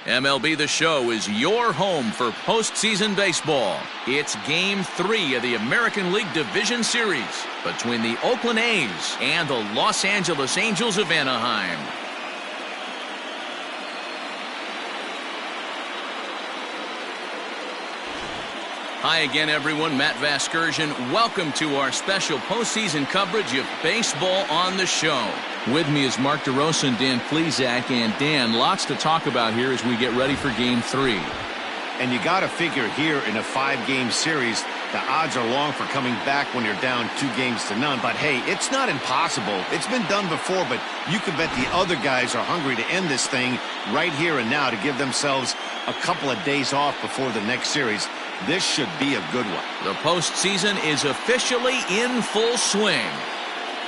MLB The Show is your home for postseason baseball. It's Game 3 of the American League Division Series between the Oakland A's and the Los Angeles Angels of Anaheim. Hi again, everyone. Matt Vasgersian. Welcome to our special postseason coverage of Baseball on the Show. With me is Mark DeRosa and Dan Plesac. And Dan, lots to talk about here as we get ready for Game 3. And you got to figure here in a 5-game series, the odds are long for coming back when you're down 2-0. But hey, it's not impossible. It's been done before, but you can bet the other guys are hungry to end this thing right here and now to give themselves a couple of days off before the next series. This should be a good one. The postseason is officially in full swing.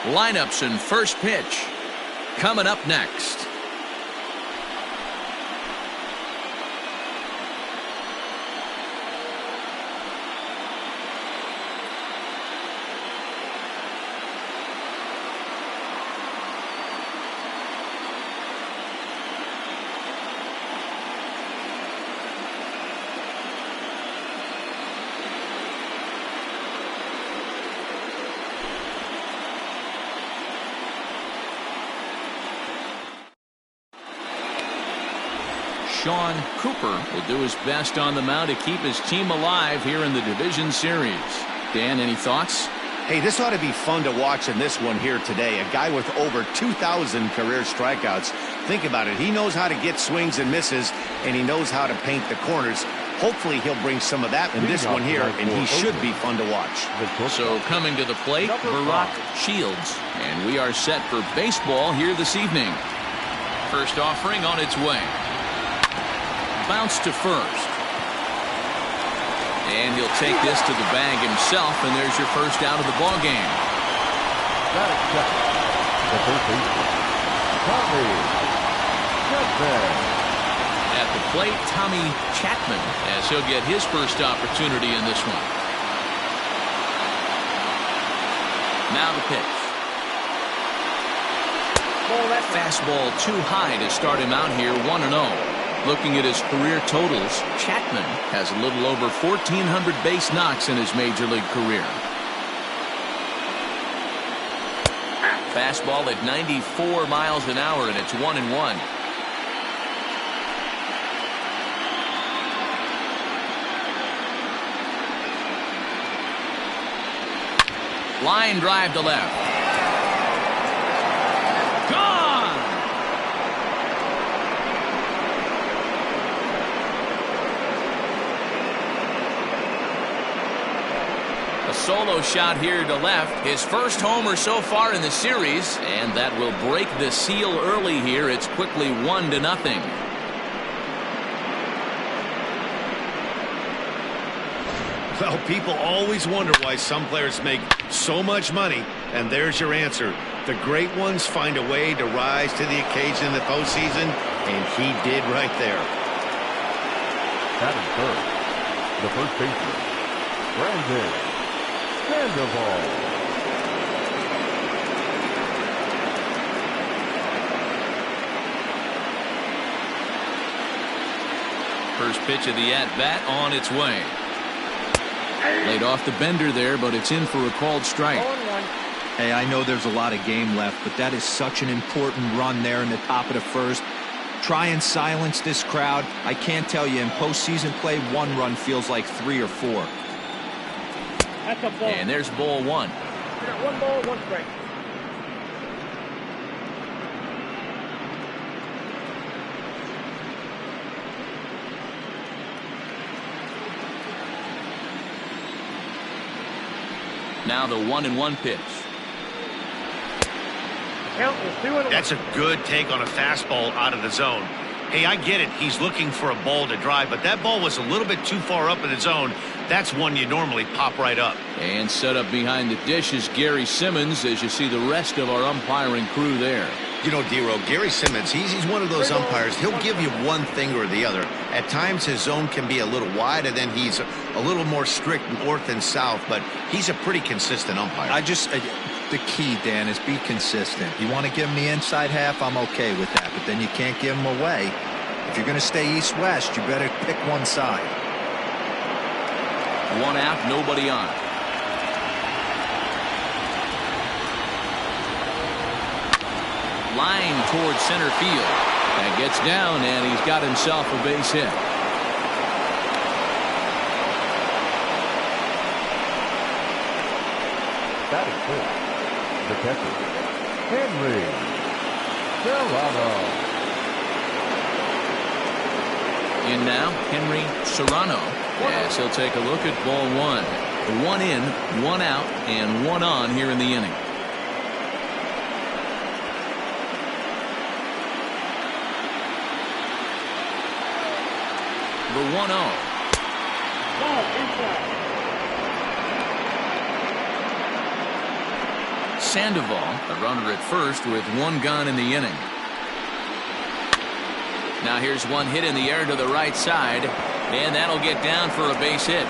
Lineups and first pitch coming up next. Sean Cooper will do his best on the mound to keep his team alive here in the division series. Dan, any thoughts? Hey, this ought to be fun to watch in this one here today. A guy with over 2,000 career strikeouts. Think about it. He knows how to get swings and misses, and he knows how to paint the corners. Hopefully he'll bring some of that in this one here, and he should be fun to watch. So coming to the plate, Barack Shields. And we are set for baseball here this evening. First offering on its way. Bounce to first. And he'll take this to the bag himself, and there's your first out of the ball game. At the plate, Tommy Chapman, as he'll get his first opportunity in this one. Now the pitch. Fastball too high to start him out here, 1-0. Looking at his career totals, Chapman has a little over 1,400 base knocks in his major league career. Fastball at 94 miles an hour, and it's 1-1. Line drive to left. A solo shot here to left. His first homer so far in the series, and that will break the seal early here. It's quickly 1-0. Well, people always wonder why some players make so much money, and there's your answer. The great ones find a way to rise to the occasion in the postseason, and he did right there. Batting third, the first baseman, Brandon Sandoval. First pitch of the at-bat on its way. Laid off the bender there, but it's in for a called strike. Hey, I know there's a lot of game left, but that is such an important run there in the top of the first. Try and silence this crowd. I can't tell you, in postseason play, 1 run feels like 3 or 4. That's a ball. And there's ball 1. We got 1 ball, 1 strike. Now the 1-1 pitch. Count is 2-1. That's a good take on a fastball out of the zone. Hey, I get it. He's looking for a ball to drive, but that ball was a little bit too far up in the zone. That's one you normally pop right up. And set up behind the dish is Gary Simmons, as you see the rest of our umpiring crew there. You know, D-Row, Gary Simmons, he's one of those umpires. He'll give you one thing or the other. At times, his zone can be a little wide, and then he's a little more strict north and south, but he's a pretty consistent umpire. The key, Dan, is be consistent. You want to give him the inside half, I'm okay with that, but then you can't give him away. If you're going to stay east-west, you better pick one side. One out, nobody on. Line towards center field. That gets down, and he's got himself a base hit. That is it. The catcher, Henry Serrano. In now, Henry Serrano. Yes, he'll take a look at ball one. One in, one out, and one on here in the inning. The 1-0. Ball inside. Sandoval, a runner at first with one gone in the inning. Now here's one hit in the air to the right side, and that'll get down for a base hit.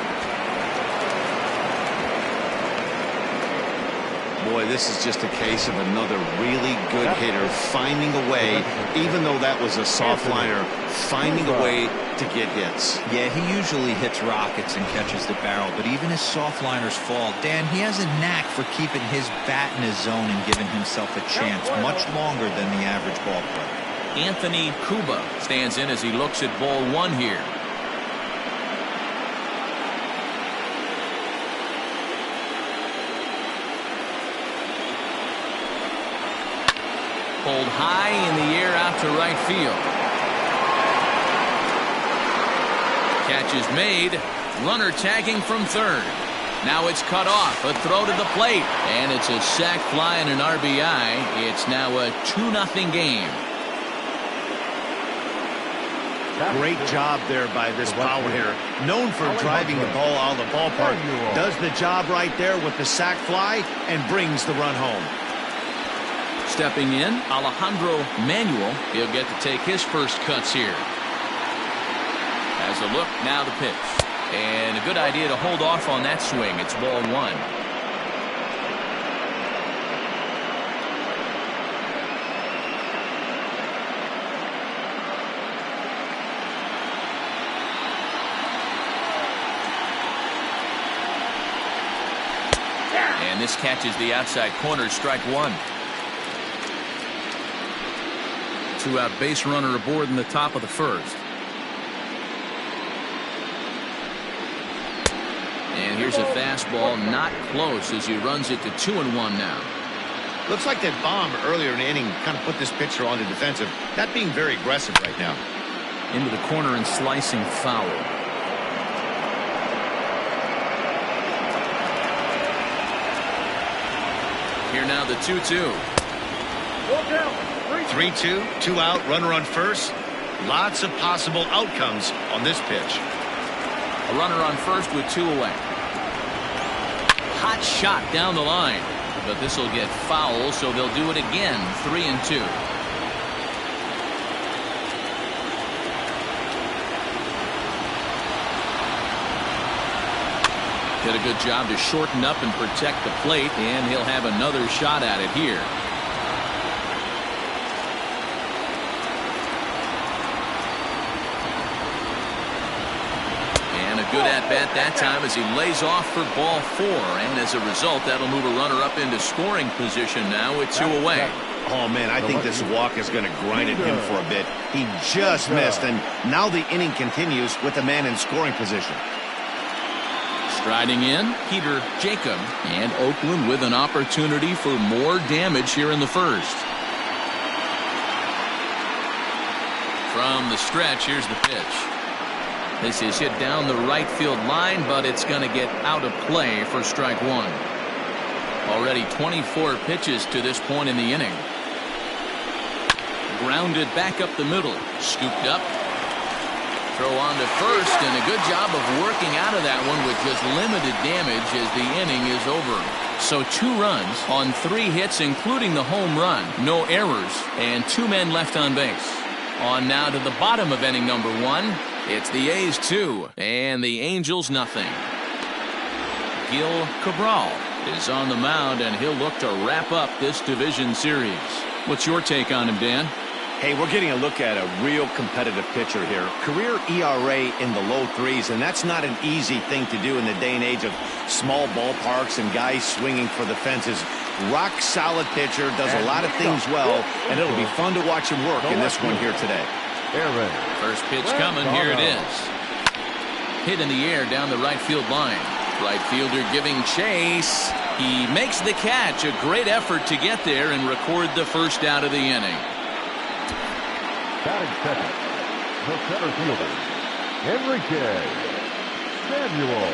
Boy, this is just a case of another really good hitter finding a way, even though that was a soft liner, finding a way to get hits. Yeah, he usually hits rockets and catches the barrel, but even his soft liners fall. Dan, he has a knack for keeping his bat in his zone and giving himself a chance much longer than the average ball player. Anthony Cuba stands in as he looks at ball one here. Pulled high in the air out to right field. Catch is made. Runner tagging from third. Now it's cut off. A throw to the plate. And it's a sac fly and an RBI. It's now a 2-0 game. Great job there by this power hitter. Known for driving the ball out of the ballpark. Does the job right there with the sac fly and brings the run home. Stepping in, Alejandro Manuel. He'll get to take his first cuts here. Has a look, now the pitch. And a good idea to hold off on that swing. It's ball one. And this catches the outside corner, strike one. Two-out base runner aboard in the top of the first. And here's a fastball, not close, as he runs it to 2-1 now. Looks like that bomb earlier in the inning kind of put this pitcher on the defensive. That being very aggressive right now. Into the corner and slicing foul. Here now the 2-2. 3-2, 2 out, runner on first. Lots of possible outcomes on this pitch. A runner on first with 2 away. Hot shot down the line, but this will get foul, so they'll do it again. 3-2. Did a good job to shorten up and protect the plate, and he'll have another shot at it here. Good at-bat that time as he lays off for ball 4, and as a result that'll move a runner up into scoring position now with 2 away. Oh man, I think this walk is going to grind at him for a bit. He just missed, and now the inning continues with the man in scoring position. Striding in, Peter Jacob, and Oakland with an opportunity for more damage here in the first. From the stretch, here's the pitch. This is hit down the right field line, but it's going to get out of play for strike one. Already 24 pitches to this point in the inning. Grounded back up the middle. Scooped up. Throw on to first, and a good job of working out of that one with just limited damage as the inning is over. So 2 runs on 3 hits, including the home run. No errors, and 2 men left on base. On now to the bottom of inning number 1. It's the A's 2 and the Angels nothing. Gil Cabral is on the mound, and he'll look to wrap up this division series. What's your take on him, Dan? Hey, we're getting a look at a real competitive pitcher here. Career ERA in the low threes, and that's not an easy thing to do in the day and age of small ballparks and guys swinging for the fences. Rock solid pitcher, does a lot of things well, and it'll be fun to watch him work in this one here today. First pitch coming, here it is. Hit in the air down the right field line. Right fielder giving chase. He makes the catch. A great effort to get there and record the first out of the inning. Batting second, the center fielder, Enrique Samuel.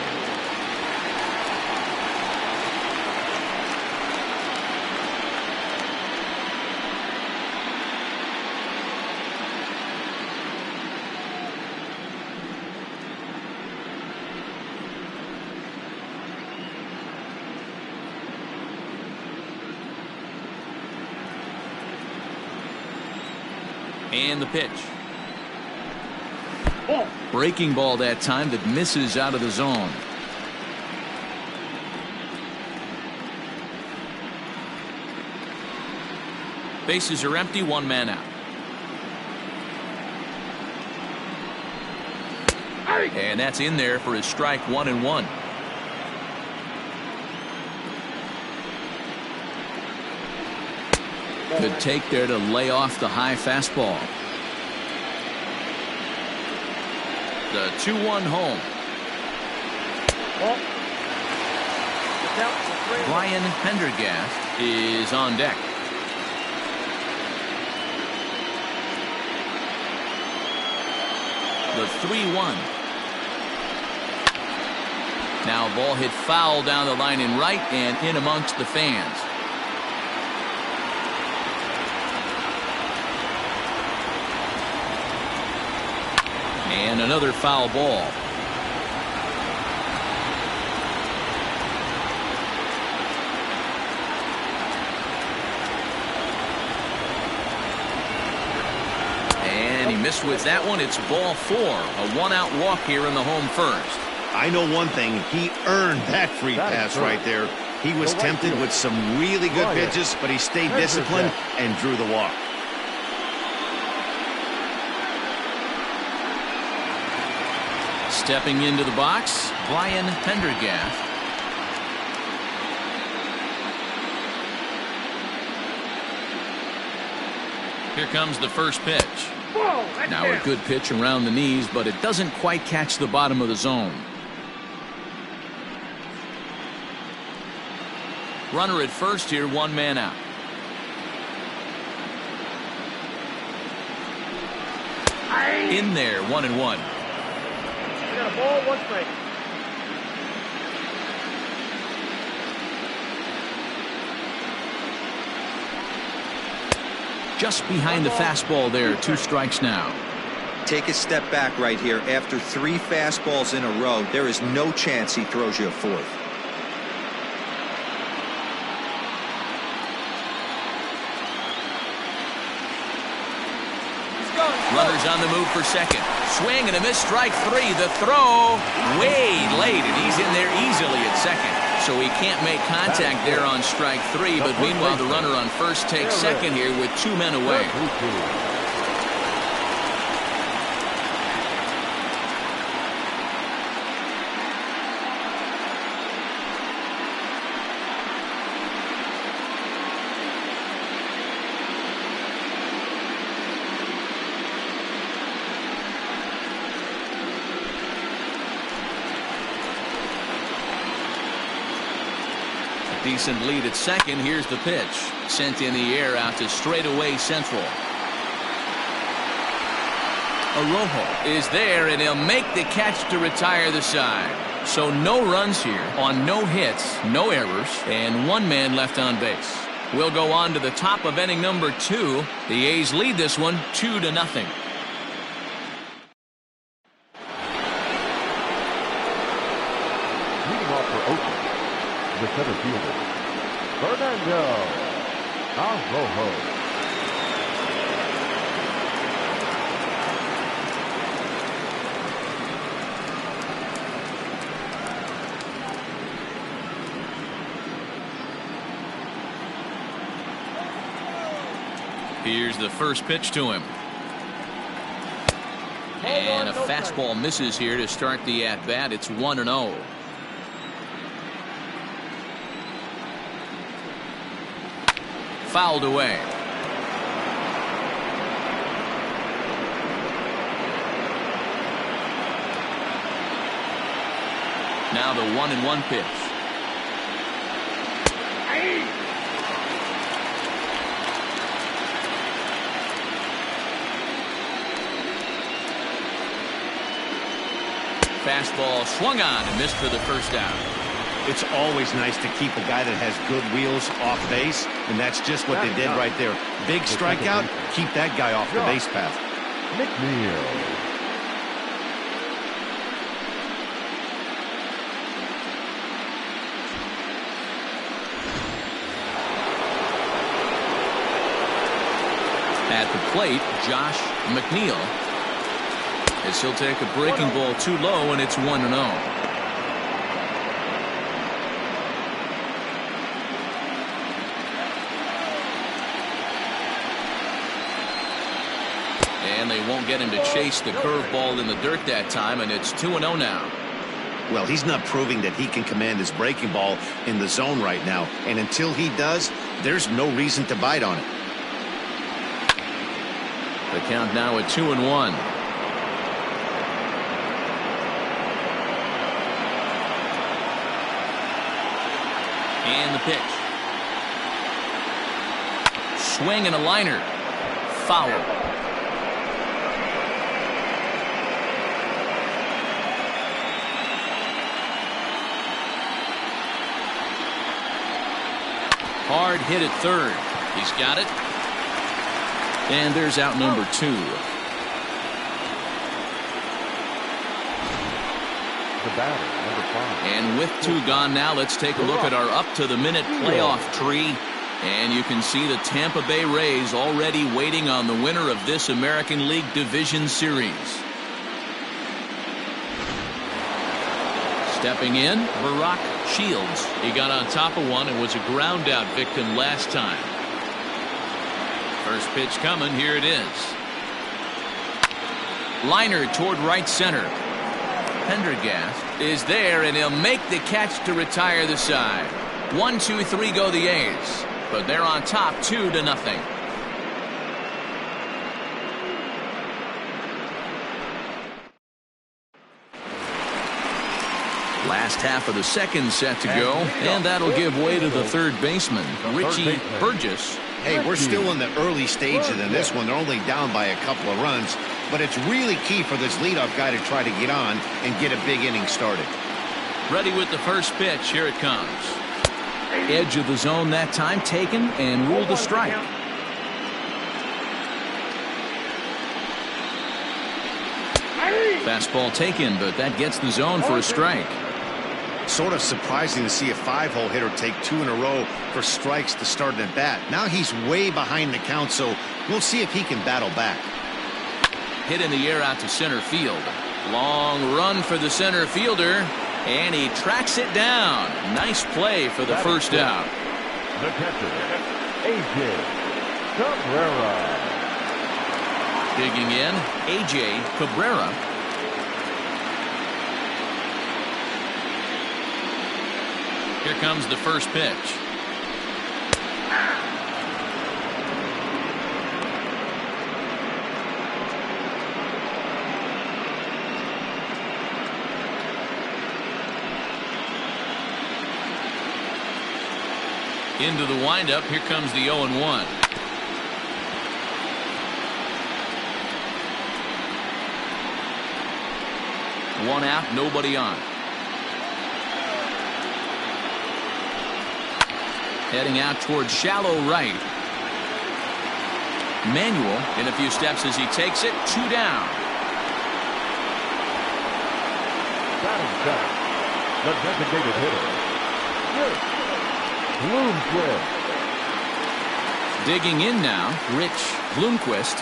And the pitch. Breaking ball that time that misses out of the zone. Bases are empty, one man out. And that's in there for his strike 1-1. Good take there to lay off the high fastball. The 2-1 home. Brian Pendergast is on deck. The 3-1. Now ball hit foul down the line in right and in amongst the fans. And another foul ball. And he missed with that one. It's ball 4. A one-out walk here in the home first. I know one thing. He earned that free pass right there. He was tempted with some really good pitches, but he stayed disciplined and drew the walk. Stepping into the box, Brian Pendergast. Here comes the first pitch. Now a good pitch around the knees, but it doesn't quite catch the bottom of the zone. Runner at first here, one man out. In there, 1-1. Got a ball, one strike. Just behind the fastball there, 2 strikes now. Take a step back right here. After 3 fastballs in a row, there is no chance he throws you a 4th. Runners on the move for second. Swing and a miss, strike 3. The throw way late, and he's in there easily at second. So he can't make contact there on strike 3, but meanwhile the runner on first takes second here with 2 men away. Decent lead at second. Here's the pitch. Sent in the air out to straightaway central. Arojo is there, and he'll make the catch to retire the side. So no runs here on no hits, no errors, and 1 man left on base. We'll go on to the top of inning number 2. The A's lead this one 2-0. Leading off for Oakland, the center fielder, Fernando Arojo. Here's the first pitch to him. And a fastball misses here to start the at-bat. It's 1-0. Fouled away. Now the 1-1 pitch. Fastball swung on and missed for the first out. It's always nice to keep a guy that has good wheels off base, and that's just what they did right there. Big strikeout, keep that guy off the base path. McNeil. At the plate, Josh McNeil, as he'll take a breaking ball too low, and it's 1-0. And they won't get him to chase the curveball in the dirt that time, and it's 2-0 now. Well, he's not proving that he can command his breaking ball in the zone right now, and until he does, there's no reason to bite on it. The count now at 2-1. And the pitch. Swing and a liner. Foul. Hard hit at third. He's got it. And there's out number 2. The batter, number 5. And with 2 gone now, let's take a look at our up-to-the-minute playoff tree. And you can see the Tampa Bay Rays already waiting on the winner of this American League Division Series. Stepping in, Barack Shields. He got on top of one and was a ground-out victim last time. First pitch coming. Here it is. Liner toward right center. Pendergast is there, and he'll make the catch to retire the side. 1, 2, 3 go the A's, but they're on top 2-0. Last half of the second set to go, and that'll give way to the third baseman, Richie Burgess. Hey, we're still in the early stages in this one. They're only down by a couple of runs, but it's really key for this leadoff guy to try to get on and get a big inning started. Ready with the first pitch. Here it comes. Edge of the zone that time taken and ruled a strike. Fastball taken, but that gets the zone for a strike. Sort of surprising to see a 5-hole hitter take 2 in a row for strikes to start an at-bat. Now he's way behind the count, so we'll see if he can battle back. Hit in the air out to center field. Long run for the center fielder, and he tracks it down. Nice play for the first out. The catcher, A.J. Cabrera. Digging in, A.J. Cabrera. Here comes the first pitch. Into the windup. Here comes the 0-1. One out, nobody on. Heading out towards shallow right. Manuel in a few steps as he takes it. 2 down. Batting second, the designated hitter, Bloomquist. Digging in now, Rich Bloomquist.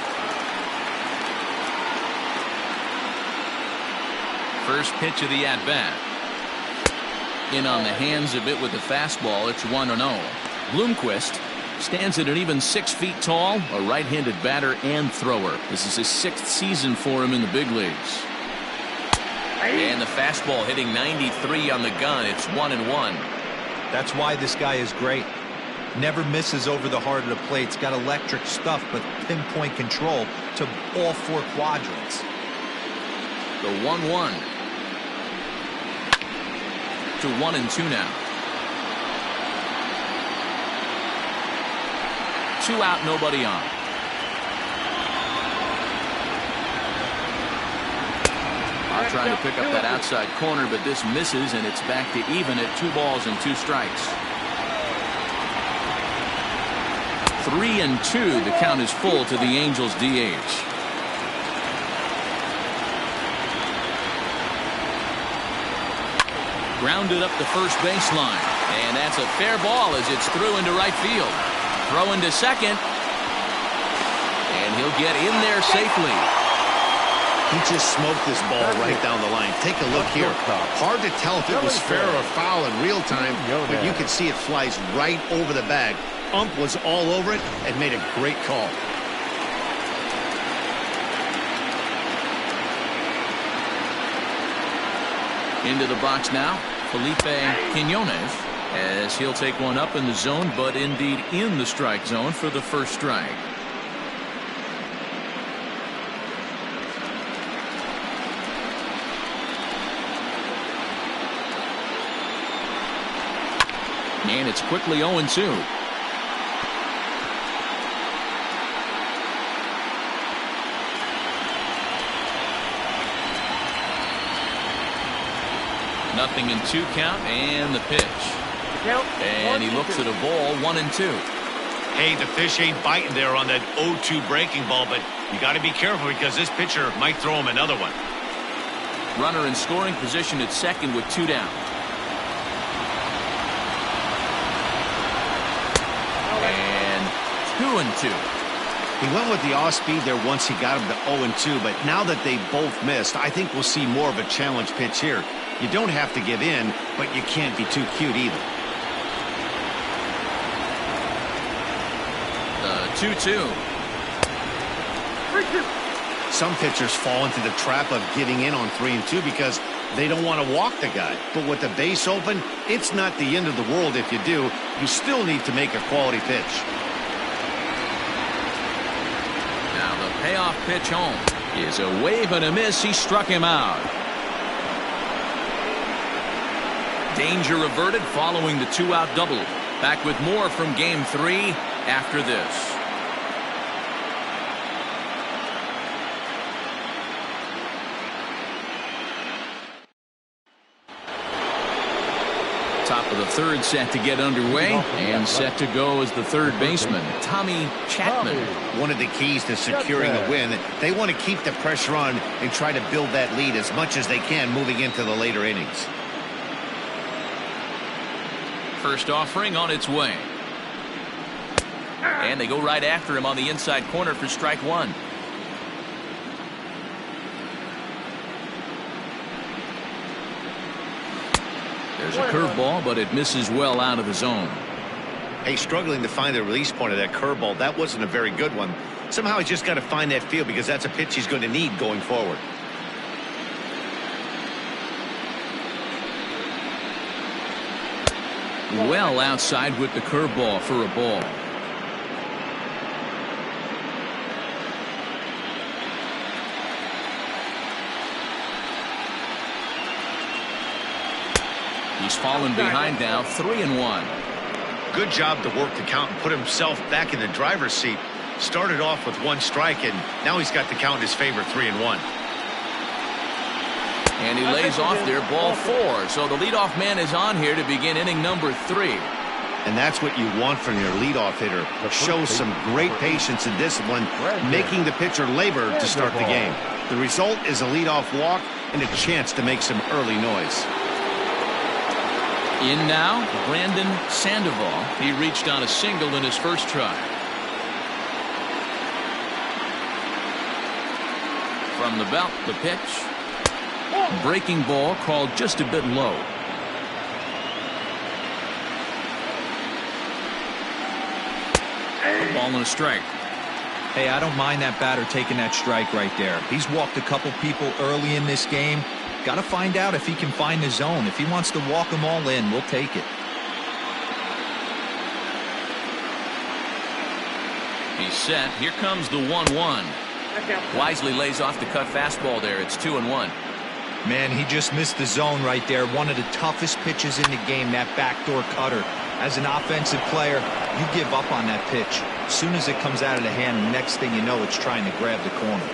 First pitch of the at-bat. In on the hands of it with the fastball. It's 1-0. Bloomquist Stands at an even 6 feet tall, a right-handed batter and thrower. This is his 6th season for him in the big leagues. And the fastball hitting 93 on the gun. It's 1-1. That's why this guy is great. Never misses over the heart of the plate. It's got electric stuff, but pinpoint control to all 4 quadrants. The 1-1. To 1-2 now. 2 out, nobody on. Trying to pick up that outside corner, but this misses, and it's back to even at 2 balls and 2 strikes. 3-2. The count is full to the Angels DH. Grounded up the first baseline, and that's a fair ball as it's through into right field. Throw into second, and he'll get in there safely. He just smoked this ball right down the line. Take a look here. Hard to tell if it was fair or foul in real time, but you can see it flies right over the bag. Ump was all over it and made a great call. Into the box now, Felipe Quiñones, as he'll take one up in the zone, but indeed in the strike zone for the first strike. And it's quickly 0-2. Nothing in 2 count, and the pitch. And he looks at a ball, 1-2. Hey, the fish ain't biting there on that 0-2 breaking ball, but you got to be careful because this pitcher might throw him another one. Runner in scoring position at second with 2 down. And 2-2. He went with the off speed there once he got him to 0-2, but now that they both missed, I think we'll see more of a challenge pitch here. You don't have to give in, but you can't be too cute either. The 2-2. Some pitchers fall into the trap of giving in on 3-2 because they don't want to walk the guy. But with the base open, it's not the end of the world if you do. You still need to make a quality pitch. Now the payoff pitch home is a wave and a miss. He struck him out. Danger averted following the 2-out double. Back with more from Game 3 after this. Top of the third set to get underway, and set to go as the third baseman, Tommy Chapman. One of the keys to securing a win, they want to keep the pressure on and try to build that lead as much as they can moving into the later innings. First offering on its way. And they go right after him on the inside corner for strike 1. There's a curveball, but it misses well out of the zone. Hey, struggling to find the release point of that curveball. That wasn't a very good one. Somehow he's just got to find that feel because that's a pitch he's going to need going forward. Well outside with the curveball for a ball. He's fallen behind now, 3-1. Good job to work the count and put himself back in the driver's seat. Started off with 1 strike, and now he's got the count in his favor, 3-1. And he lays off there, ball 4. So the leadoff man is on here to begin inning number 3. And that's what you want from your leadoff hitter. Shows some great patience and discipline, making the pitcher labor to start the game. The result is a leadoff walk and a chance to make some early noise. In now, Brandon Sandoval. He reached on a single in his first try. From the belt, the pitch. Breaking ball called just a bit low. ball and a strike. Hey, I don't mind that batter taking that strike right there. He's walked a couple people early in this game. Got to find out if he can find the zone. If he wants to walk them all in, we'll take it. He's set. Here comes the 1-1. Wisely lays off the cut fastball there. It's 2-1. Man, he just missed the zone right there. One of the toughest pitches in the game, that backdoor cutter. As an offensive player, you give up on that pitch. As soon as it comes out of the hand, the next thing you know, it's trying to grab the corner.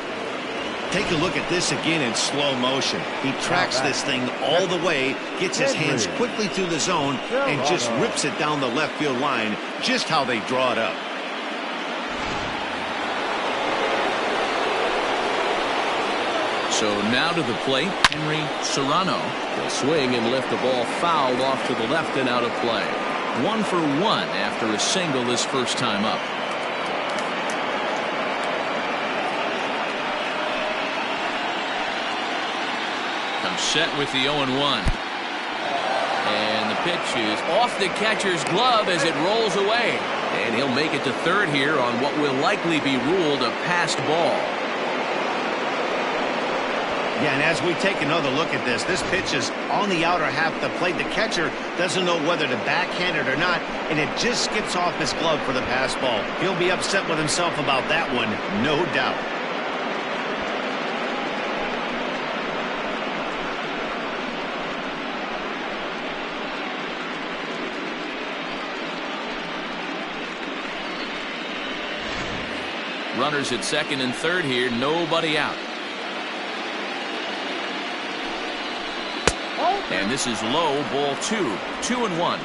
Take a look at this again in slow motion. He tracks this thing all the way, gets his hands quickly through the zone, and just rips it down the left field line, just how they draw it up. So now to the plate, Henry Serrano will swing and lift the ball fouled off to the left and out of play. 1 for 1 after a single his first time up. Comes set with the 0-1. And the pitch is off the catcher's glove as it rolls away. And he'll make it to third here on what will likely be ruled a passed ball. Yeah, and as we take another look at this pitch is on the outer half of the plate. The catcher doesn't know whether to backhand it or not, and it just skips off his glove for the pass ball. He'll be upset with himself about that one, no doubt. Runners at second and third here, nobody out. And this is low, ball 2, 2-1.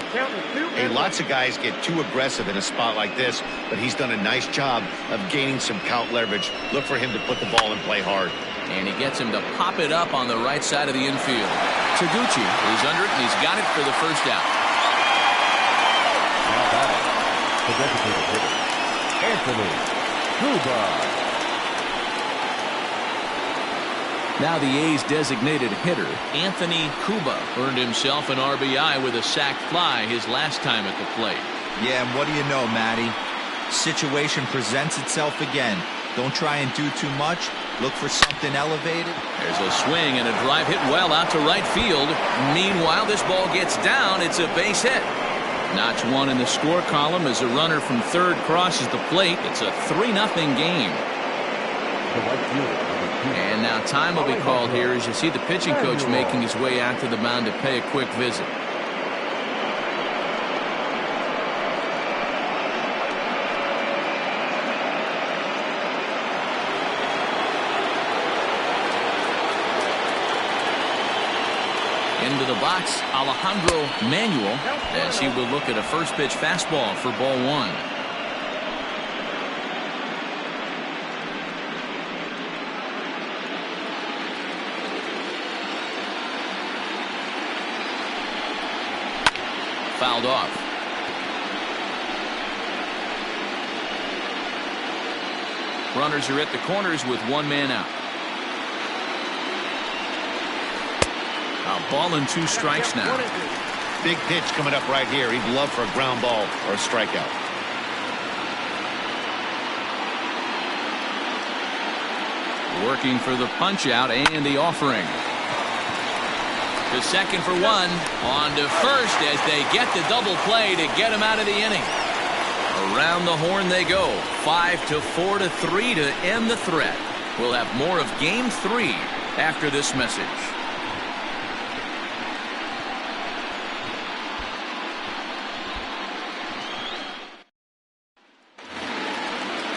Hey, lots of guys get too aggressive in a spot like this, but he's done a nice job of gaining some count leverage. Look for him to put the ball in play hard. And he gets him to pop it up on the right side of the infield. Taguchi is under it, and he's got it for the first out. Now batting, the designated hitter, Anthony Cuba. Now the A's designated hitter, Anthony Cuba, earned himself an RBI with a sac fly his last time at the plate. Yeah, and what do you know, Matty? Situation presents itself again. Don't try and do too much. Look for something elevated. There's a swing and a drive hit well out to right field. Meanwhile, this ball gets down. It's a base hit. Notch 1 in the score column as a runner from third crosses the plate. It's a 3-0 game. The right fielder. And now time will be called here as you see the pitching coach making his way out to the mound to pay a quick visit. Into the box, Alejandro Manuel, as he will look at a first pitch fastball for ball 1. Fouled off. Runners are at the corners with one man out. A ball and 2 strikes now. Big pitch coming up right here. He'd love for a ground ball or a strikeout. Working for the punch out and the offering. To second for 1. On to first as they get the double play to get him out of the inning. Around the horn they go. 5-4 to 3 to end the threat. We'll have more of game 3 after this message.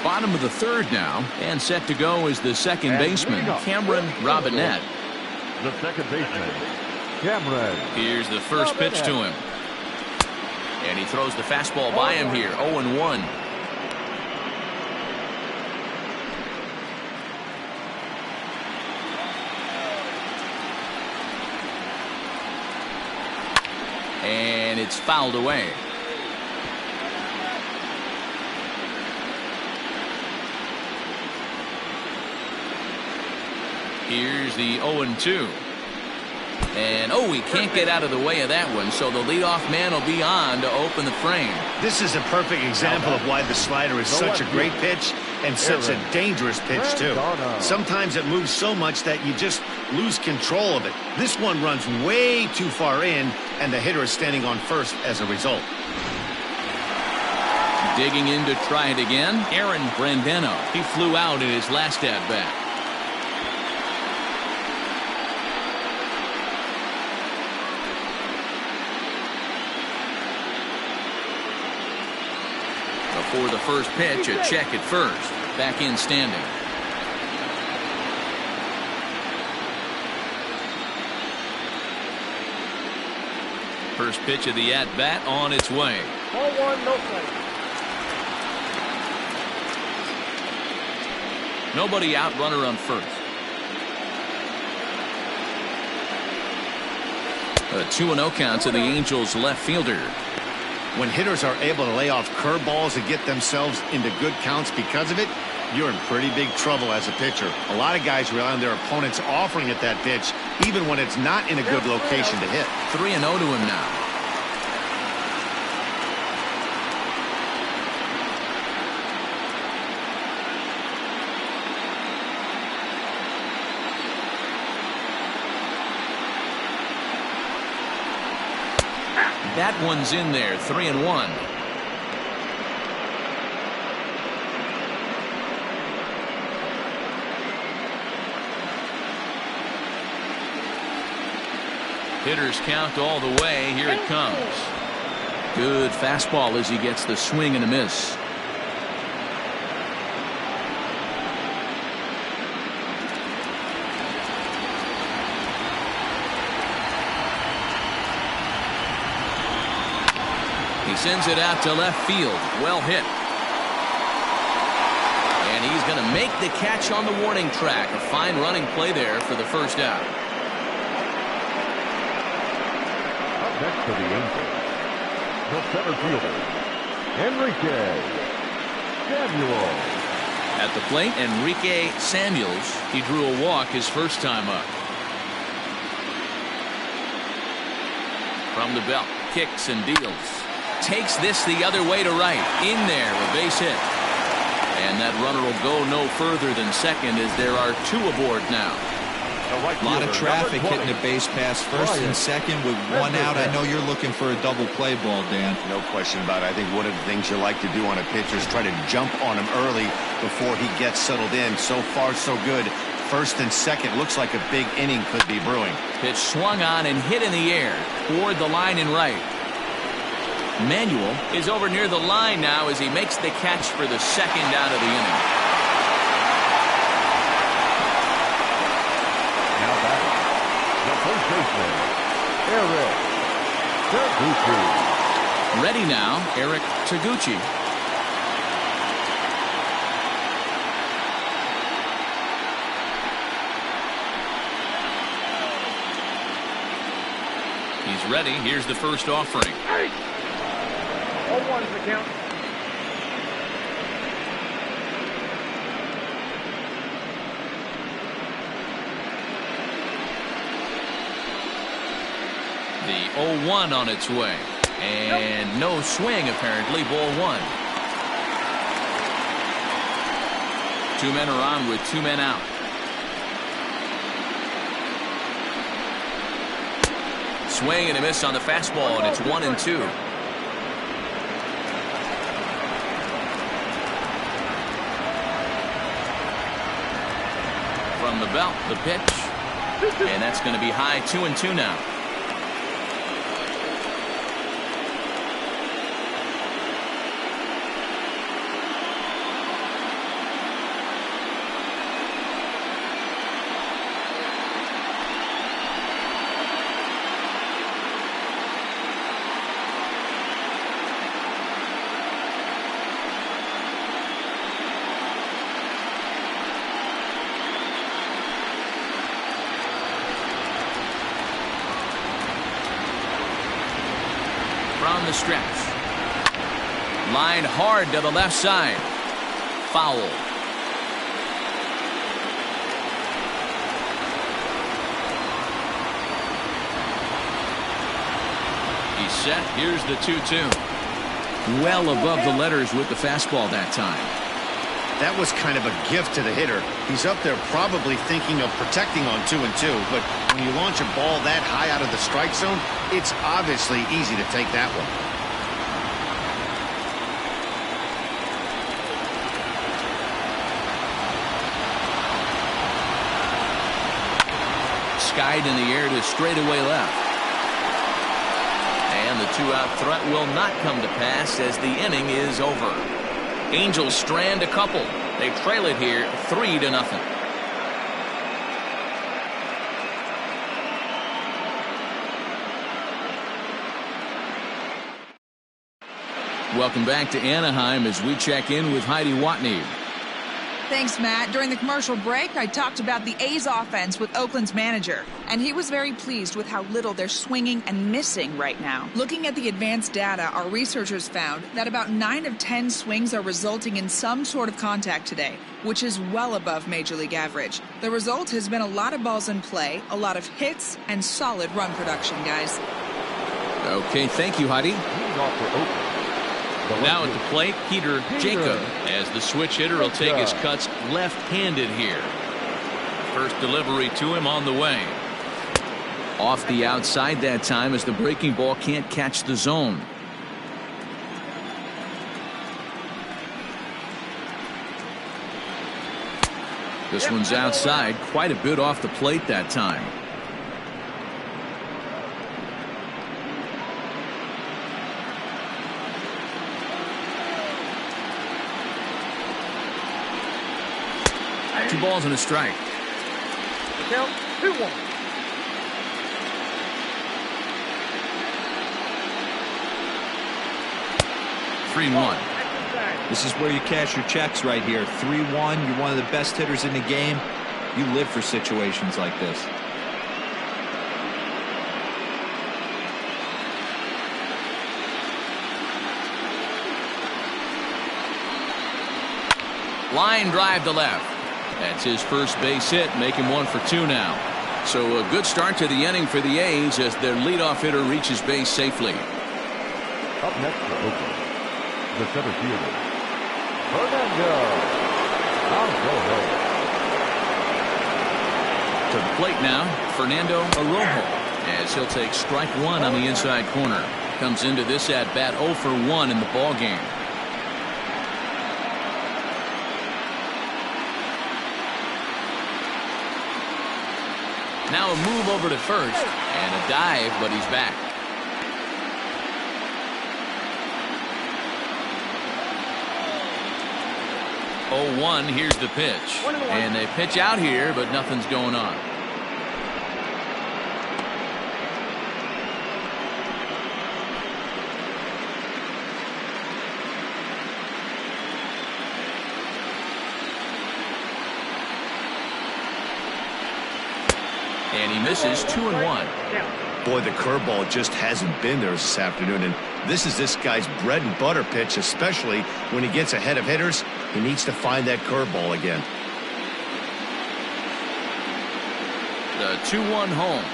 Bottom of the third now, and set to go is the second baseman, Cameron Robinette. The second baseman, Cameron. Here's the first pitch to him. And he throws the fastball by him here, 0-1. And it's fouled away. Here's the 0-2. And, oh, he can't get out of the way of that one, so the leadoff man will be on to open the frame. This is a perfect example of why the slider is such a great pitch and such a dangerous pitch, too. Sometimes it moves so much that you just lose control of it. This one runs way too far in, and the hitter is standing on first as a result. Digging in to try it again, Aaron Brandano. He flew out in his last at-bat. Before the first pitch, a check at first. Back in standing. First pitch of the at-bat on its way. Ball one, no play. Nobody out, runner on first. A 2-0 count to the Angels left fielder. When hitters are able to lay off curveballs and get themselves into good counts because of it, you're in pretty big trouble as a pitcher. A lot of guys rely on their opponents offering at that pitch, even when it's not in a good location to hit. 3-0 to him now. That one's in there, 3-1. Hitters count all the way. Here it comes. Good fastball as he gets the swing and a miss. He sends it out to left field. Well hit. And he's going to make the catch on the warning track. A fine running play there for the first out. Up next for the Angels, the center fielder, Enrique Samuel. At the plate, Enrique Samuels. He drew a walk his first time up. From the belt, kicks and deals. Takes this the other way to right. In there, a base hit. And that runner will go no further than second as there are two aboard now. A lot of traffic hitting the base pass first and second with one out. I know you're looking for a double play ball, Dan. No question about it. I think one of the things you like to do on a pitcher is try to jump on him early before he gets settled in. So far, so good. First and second looks like a big inning could be brewing. Pitch swung on and hit in the air toward the line and right. Manuel is over near the line now as he makes the catch for the second out of the inning. Now batting, the first baseman, Eric Taguchi. Ready now, Eric Taguchi. He's ready. Here's the first offering. 0-1's the count. The 0-1 on its way. And no swing, apparently. Ball one. Two men are on with two men out. Swing and a miss on the fastball, and it's 1-2. From the belt, the pitch. And that's going to be high, 2-2 now. On the stretch. Line hard to the left side. Foul. set. Here's the 2-2. Well above the letters with the fastball that time. That was kind of a gift to the hitter. He's up there probably thinking of protecting on 2-2, but when you launch a ball that high out of the strike zone, it's obviously easy to take that one. Skied in the air to straightaway left. And the 2-out threat will not come to pass as the inning is over. Angels strand a couple. They trail it here 3-0. Welcome back to Anaheim as we check in with Heidi Watney. Thanks, Matt. During the commercial break, I talked about the A's offense with Oakland's manager, and he was very pleased with how little they're swinging and missing right now. Looking at the advanced data, our researchers found that about 9 of 10 swings are resulting in some sort of contact today, which is well above Major League average. The result has been a lot of balls in play, a lot of hits, and solid run production, guys. Okay, thank you, Heidi. Now at the plate, Peter Jacob, as the switch hitter will take his cuts left-handed here. First delivery to him on the way. Off the outside that time as the breaking ball can't catch the zone. This one's outside, quite a bit off the plate that time. Two balls and a strike. Count 2-1. Three one. This is where you cash your checks right here. 3-1. You're one of the best hitters in the game. You live for situations like this. Line drive to left. That's his first base hit, make him 1 for 2 now. So a good start to the inning for the A's as their leadoff hitter reaches base safely. Up next for Oakland, the center fielder, Fernando. To the plate now, Fernando Arrojo, as he'll take strike 1 on the inside corner. Comes into this at bat 0 for 1 in the ball game. Now a move over to first and a dive, but he's back. Oh, 1, here's the pitch. And they pitch out here, but nothing's going on. And he misses 2-1. Boy, the curveball just hasn't been there this afternoon, and this is this guy's bread and butter pitch, especially when he gets ahead of hitters. He needs to find that curveball again. The 2-1 home.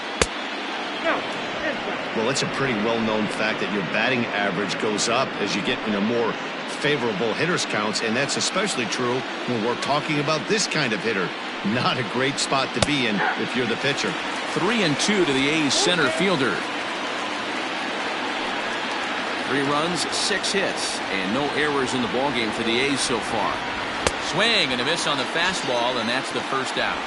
Well, it's a pretty well-known fact that your batting average goes up as you get into more favorable hitters counts, and that's especially true when we're talking about this kind of hitter. Not a great spot to be in if you're the pitcher. 3-2 to the A's center fielder. 3 runs, 6 hits, and no errors in the ballgame for the A's so far. Swing and a miss on the fastball, and that's the first out.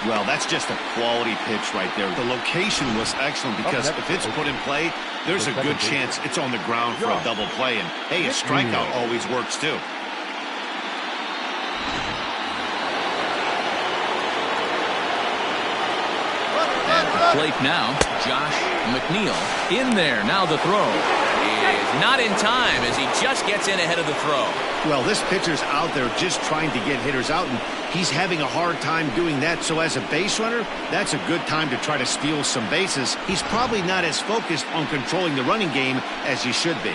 Well, that's just a quality pitch right there. The location was excellent because if it's put in play, there's a good chance it's on the ground for a double play. And, hey, a strikeout always works, too. At the plate now, Josh McNeil in there. Now the throw is not in time as he just gets in ahead of the throw. Well, this pitcher's out there just trying to get hitters out, and he's having a hard time doing that. So as a base runner, that's a good time to try to steal some bases. He's probably not as focused on controlling the running game as he should be.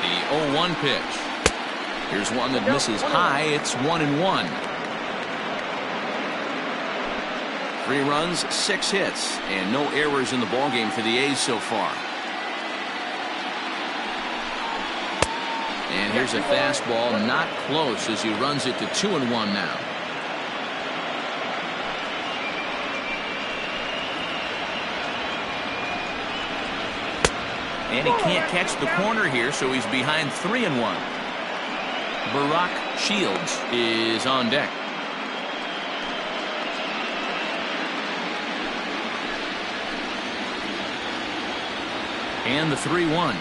The 0-1 pitch. Here's one that misses high. It's 1-1. 3 runs, 6 hits, and no errors in the ballgame for the A's so far. And here's a fastball, not close, as he runs it to 2-1 now. And he can't catch the corner here, so he's behind 3-1. Barack Shields is on deck. And the 3-1.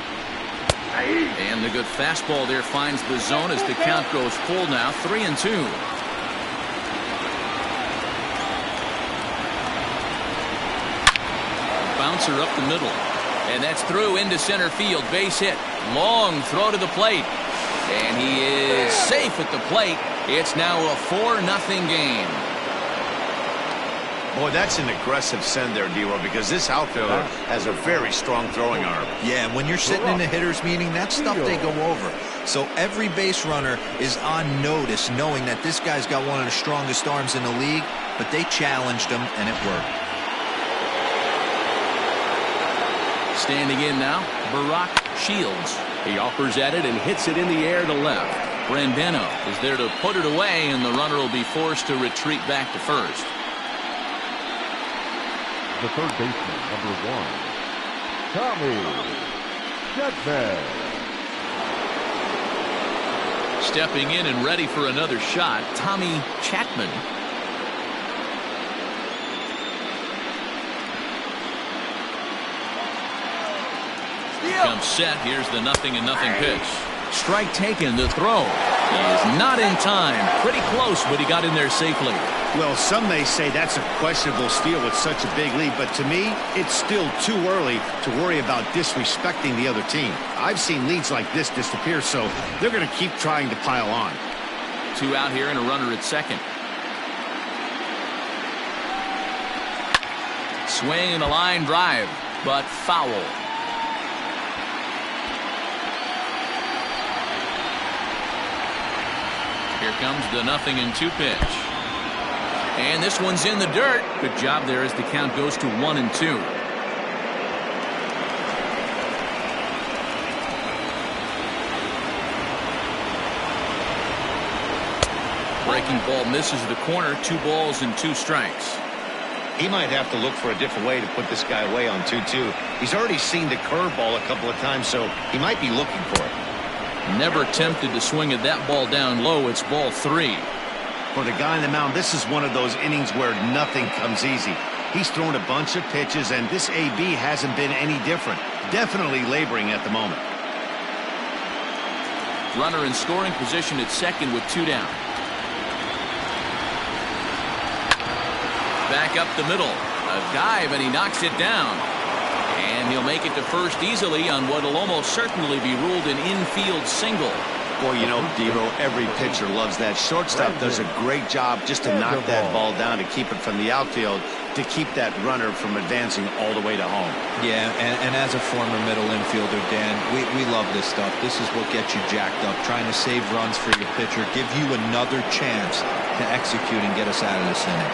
And the good fastball there finds the zone as the count goes full now, 3-2. Bouncer up the middle. And that's through into center field. Base hit. Long throw to the plate. And he is safe at the plate. It's now a 4-0 game. Boy, that's an aggressive send there, D-Roll, because this outfielder has a very strong throwing arm. Yeah, and when you're sitting in a hitter's meeting, that's stuff they go over. So every base runner is on notice, knowing that this guy's got one of the strongest arms in the league, but they challenged him, and it worked. Standing in now, Barack Shields. He offers at it and hits it in the air to left. Brandano is there to put it away, and the runner will be forced to retreat back to first. The third baseman, number 1, Tommy Chapman. Stepping in and ready for another shot, Tommy Chapman. Comes set. Here's the 0-0 pitch. Strike taken. The throw is not in time. Pretty close, but he got in there safely. Well, some may say that's a questionable steal with such a big lead, but to me, it's still too early to worry about disrespecting the other team. I've seen leads like this disappear, so they're going to keep trying to pile on. 2 out here and a runner at second. Swing and a line drive, but foul. Here comes the 0-2 pitch. And this one's in the dirt. Good job there as the count goes to 1-2. Breaking ball misses the corner. 2 balls and 2 strikes. He might have to look for a different way to put this guy away on 2-2. He's already seen the curveball a couple of times, so he might be looking for it. Never tempted to swing at that ball down low. It's ball 3. For the guy on the mound, this is one of those innings where nothing comes easy. He's thrown a bunch of pitches, and this AB hasn't been any different. Definitely laboring at the moment. Runner in scoring position at second with 2 down. Back up the middle. A dive, and he knocks it down. And he'll make it to first easily on what will almost certainly be ruled an infield single. Boy, you know, D-Roll, every pitcher loves that. Shortstop does a great job just to knock that ball down to keep it from the outfield, to keep that runner from advancing all the way to home. Yeah, and as a former middle infielder, Dan, we love this stuff. This is what gets you jacked up, trying to save runs for your pitcher, give you another chance to execute and get us out of this inning.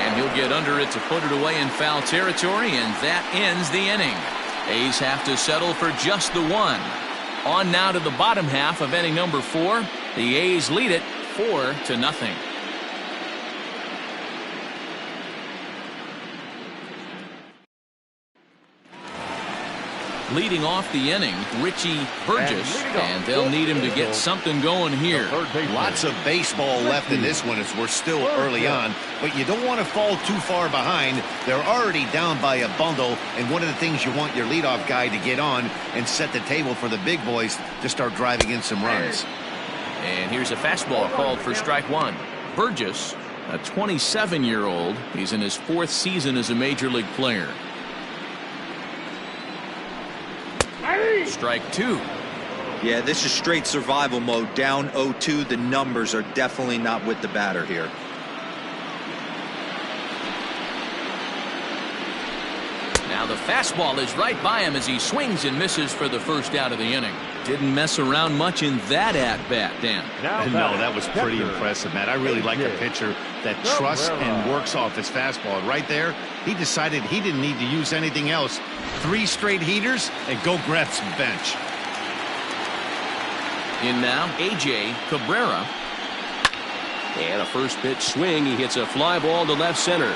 And he'll get under it to put it away in foul territory, and that ends the inning. A's have to settle for just the 1. On now to the bottom half of inning number 4. The A's lead it 4-0. Leading off the inning, Richie Burgess, and they'll need him to get something going here. Lots of baseball left in this one as we're still early on, but you don't want to fall too far behind. They're already down by a bundle, and one of the things you want your leadoff guy to get on and set the table for the big boys to start driving in some runs. And here's a fastball called for strike 1. Burgess, a 27-year-old. He's in his 4th season as a major league player. Strike 2. Yeah, this is straight survival mode. Down 0-2. The numbers are definitely not with the batter here. Now Now the fastball is right by him as he swings and misses for the first out of the inning. Didn't mess around much in that at-bat, Dan. No, that was pretty impressive, Matt. I really like a pitcher that trusts and works off his fastball. Right there, he decided he didn't need to use anything else. 3 straight heaters and go grab some bench. In now, A.J. Cabrera. And a first pitch swing. He hits a fly ball to left center.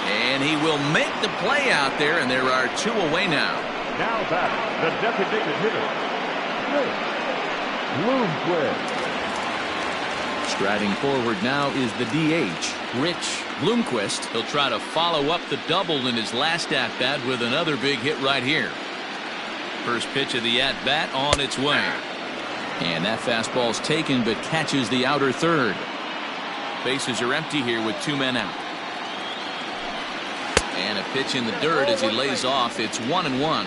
And he will make the play out there, and there are 2 away now. Now back, the designated hitter, Bloomquist. Striding forward now is the DH, Rich Bloomquist. He'll try to follow up the double in his last at-bat with another big hit right here. First pitch of the at-bat on its way. And that fastball's taken but catches the outer third. Bases are empty here with 2 men out. And a pitch in the dirt as he lays off. It's 1-1.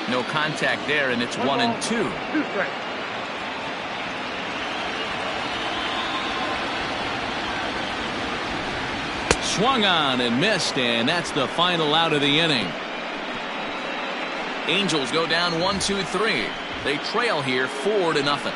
No contact there, and it's 1-2. Swung on and missed, and that's the final out of the inning. Angels go down 1-2-3. They trail here 4-0.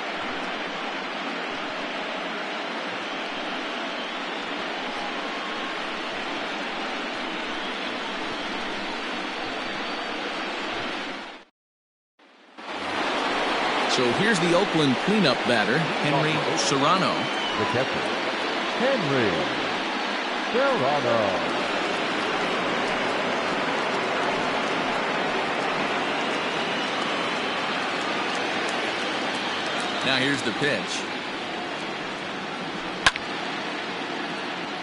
So here's the Oakland cleanup batter, Henry Serrano. The catcher, Henry Serrano. Now here's the pitch.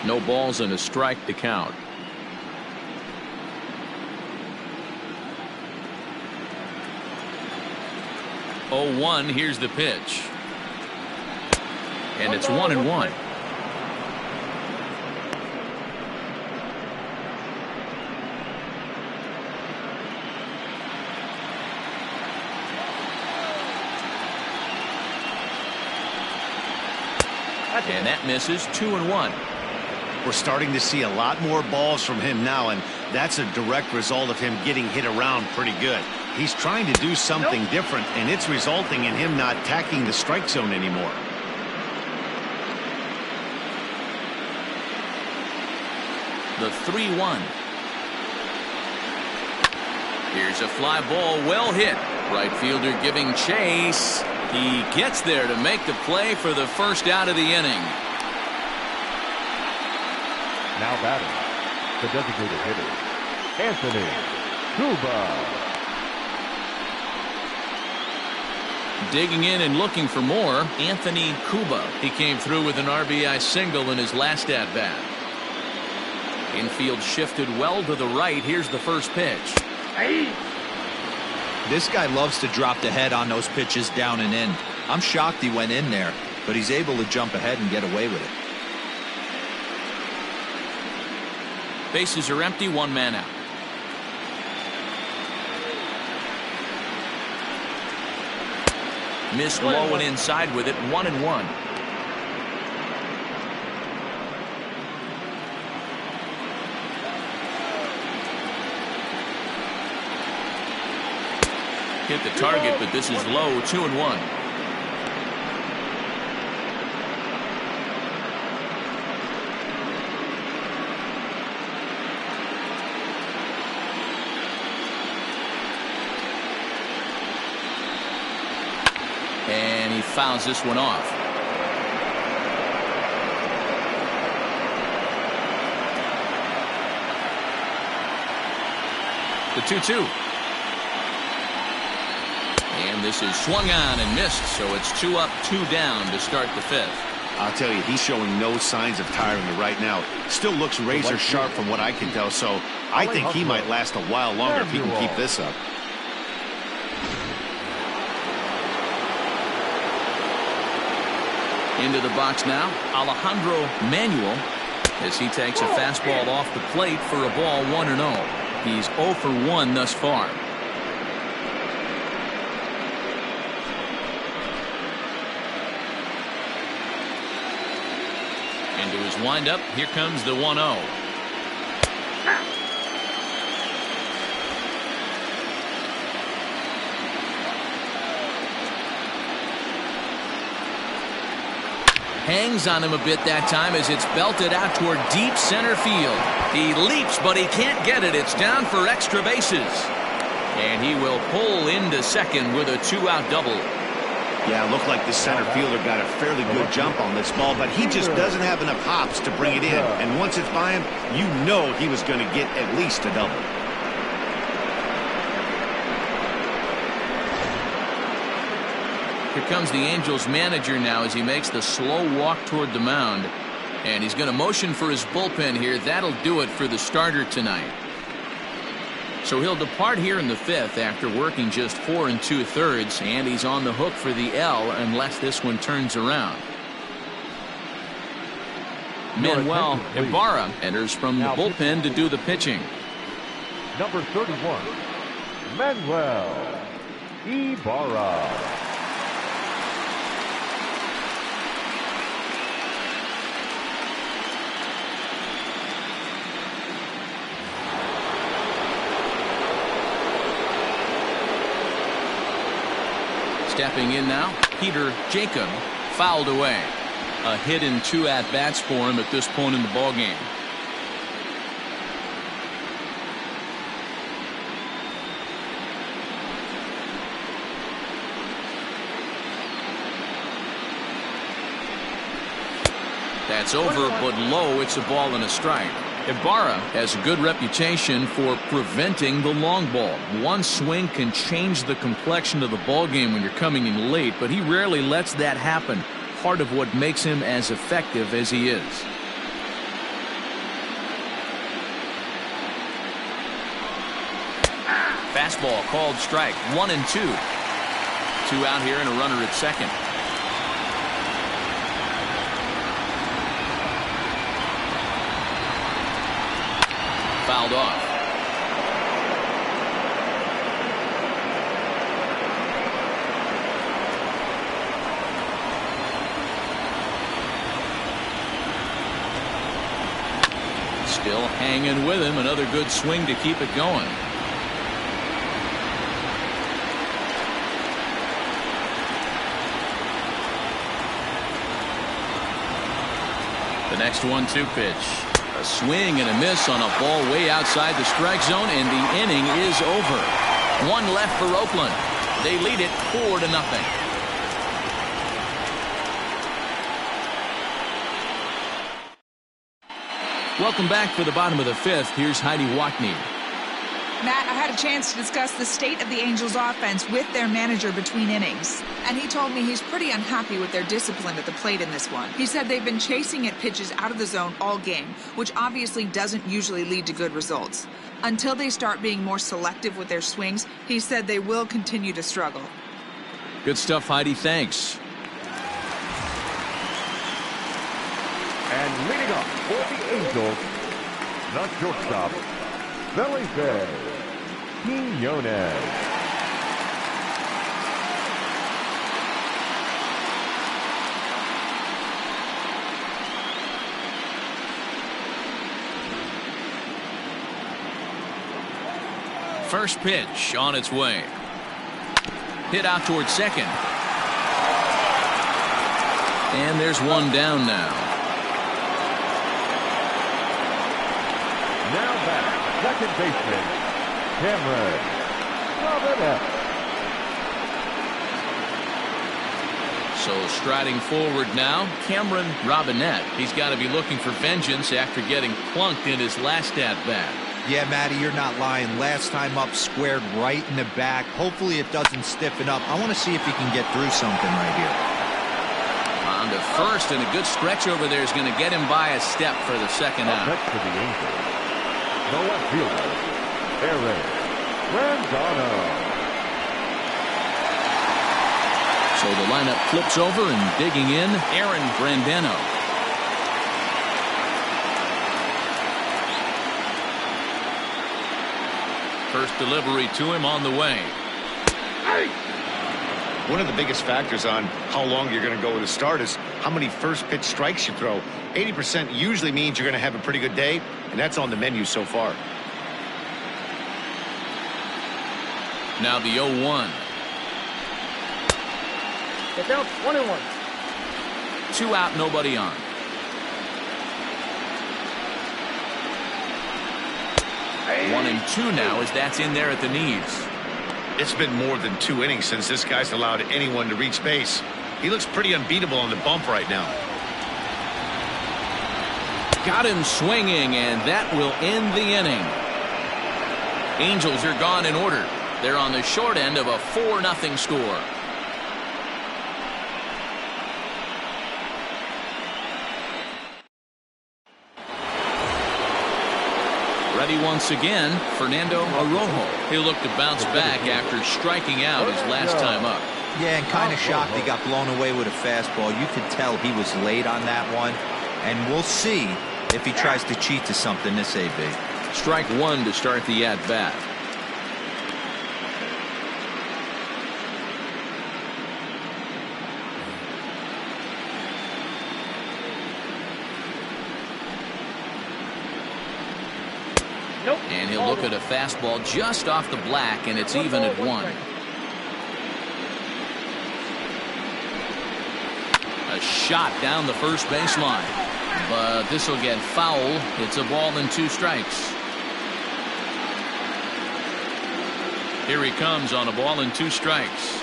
No balls and a strike to count. 0-1. Here's the pitch. And it's 1-1. And that misses. 2-1. We're starting to see a lot more balls from him now, and that's a direct result of him getting hit around pretty good. He's trying to do something different, and it's resulting in him not attacking the strike zone anymore. The 3-1. Here's a fly ball, well hit. Right fielder giving chase. He gets there to make the play for the first out of the inning. Now batting, the designated hitter, Anthony Cuba. Digging in and looking for more, Anthony Cuba. He came through with an RBI single in his last at-bat. Infield shifted well to the right. Here's the first pitch. This guy loves to drop the head on those pitches down and in. I'm shocked he went in there, but he's able to jump ahead and get away with it. Bases are empty, 1 man out. Missed low and inside with it. 1-1. Hit the target, but this is low. 2-1. And he fouls this one off. The 2-2. And this is swung on and missed, so it's 2 up, 2 down to start the 5th. I'll tell you, he's showing no signs of tiring right now. Still looks razor sharp from what I can tell, so I think he might last a while longer if he can keep this up. Into the box now, Alejandro Manuel, as he takes a fastball off the plate for a ball, 1-0. He's 0 for 1 thus far. And to his windup, here comes the 1-0. Hangs on him a bit that time as it's belted out toward deep center field. He leaps, but he can't get it. It's down for extra bases. And he will pull into second with a 2-out double. Yeah, it looked like the center fielder got a fairly good jump on this ball, but he just doesn't have enough hops to bring it in. And once it's by him, you know he was going to get at least a double. Here comes the Angels manager now as he makes the slow walk toward the mound. And he's going to motion for his bullpen here. That'll do it for the starter tonight. So he'll depart here in the 5th after working just 4 2/3, and he's on the hook for the L unless this one turns around. Manuel Ibarra enters from the bullpen to do the pitching. Number 31, Manuel Ibarra. Stepping in now, Peter Jacob, fouled away. A hit in 2 at-bats for him at this point in the ballgame. That's over, but low. It's a ball and a strike. Ibarra has a good reputation for preventing the long ball. One swing can change the complexion of the ball game when you're coming in late, but he rarely lets that happen. Part of what makes him as effective as he is. Fastball called strike. 1-2. 2 out here and a runner at second. Fouled off. Still hanging with him. Another good swing to keep it going. The next 1-2 pitch. A swing and a miss on a ball way outside the strike zone, and the inning is over. 1 left for Oakland. They lead it 4-0. Welcome back for the bottom of the 5th. Here's Heidi Watney. Matt, I had a chance to discuss the state of the Angels offense with their manager between innings, and he told me he's pretty unhappy with their discipline at the plate in this one. He said they've been chasing at pitches out of the zone all game, which obviously doesn't usually lead to good results. Until they start being more selective with their swings, he said they will continue to struggle. Good stuff, Heidi. Thanks. And leading up for the Angels, the shortstop, Felipe Quiñones. First pitch on its way. Hit out towards second. And there's one down now. Now back, second baseman, Cameron Robinette. So striding forward now, Cameron Robinette. He's got to be looking for vengeance after getting plunked in his last at-bat. Yeah, Matty, you're not lying. Last time up, squared right in the back. Hopefully it doesn't stiffen up. I want to see if he can get through something right here. On to first, and a good stretch over there is going to get him by a step for the second out. Next to the Angels, the left fielder, Aaron Grandano. So the lineup flips over and digging in, Aaron Grandano. First delivery to him on the way. One of the biggest factors on how long you're going to go with a start is how many first pitch strikes you throw. 80% usually means you're going to have a pretty good day, and that's on the menu so far. Now the 0-1. The count 1-1. 2 out, nobody on. Hey. 1-2 now as that's in there at the knees. It's been more than 2 innings since this guy's allowed anyone to reach base. He looks pretty unbeatable on the bump right now. Got him swinging, and that will end the inning. Angels are gone in order. They're on the short end of a 4-0 score. Ready once again, Fernando Arroyo. He'll look to bounce back after striking out his last time up. Yeah, and kind of shocked he got blown away with a fastball. You could tell he was late on that one. And we'll see if he tries to cheat to something this AB. Strike 1 to start the at-bat. And he'll look at a fastball just off the black, and it's even at 1. A shot down the first baseline, but this will get foul. It's a ball and 2 strikes. Here he comes on a ball and 2 strikes.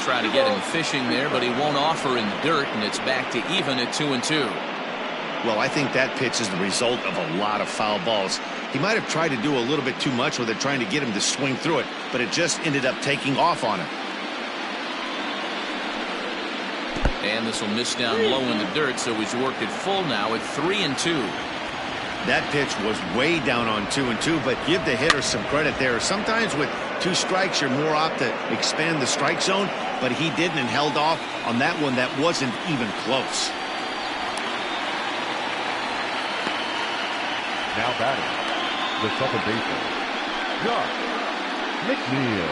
Try to get him fishing there, but he won't offer in the dirt, and it's back to even at 2-2. Well, I think that pitch is the result of a lot of foul balls. He might have tried to do a little bit too much with it, trying to get him to swing through it, but it just ended up taking off on him. And this will miss down low in the dirt, so he's worked it full now at 3-2. That pitch was way down on 2-2, but give the hitter some credit there. Sometimes with 2 strikes, you're more apt to expand the strike zone, but he didn't and held off on that one that wasn't even close. Now batting, the second baseman, Josh McNeil.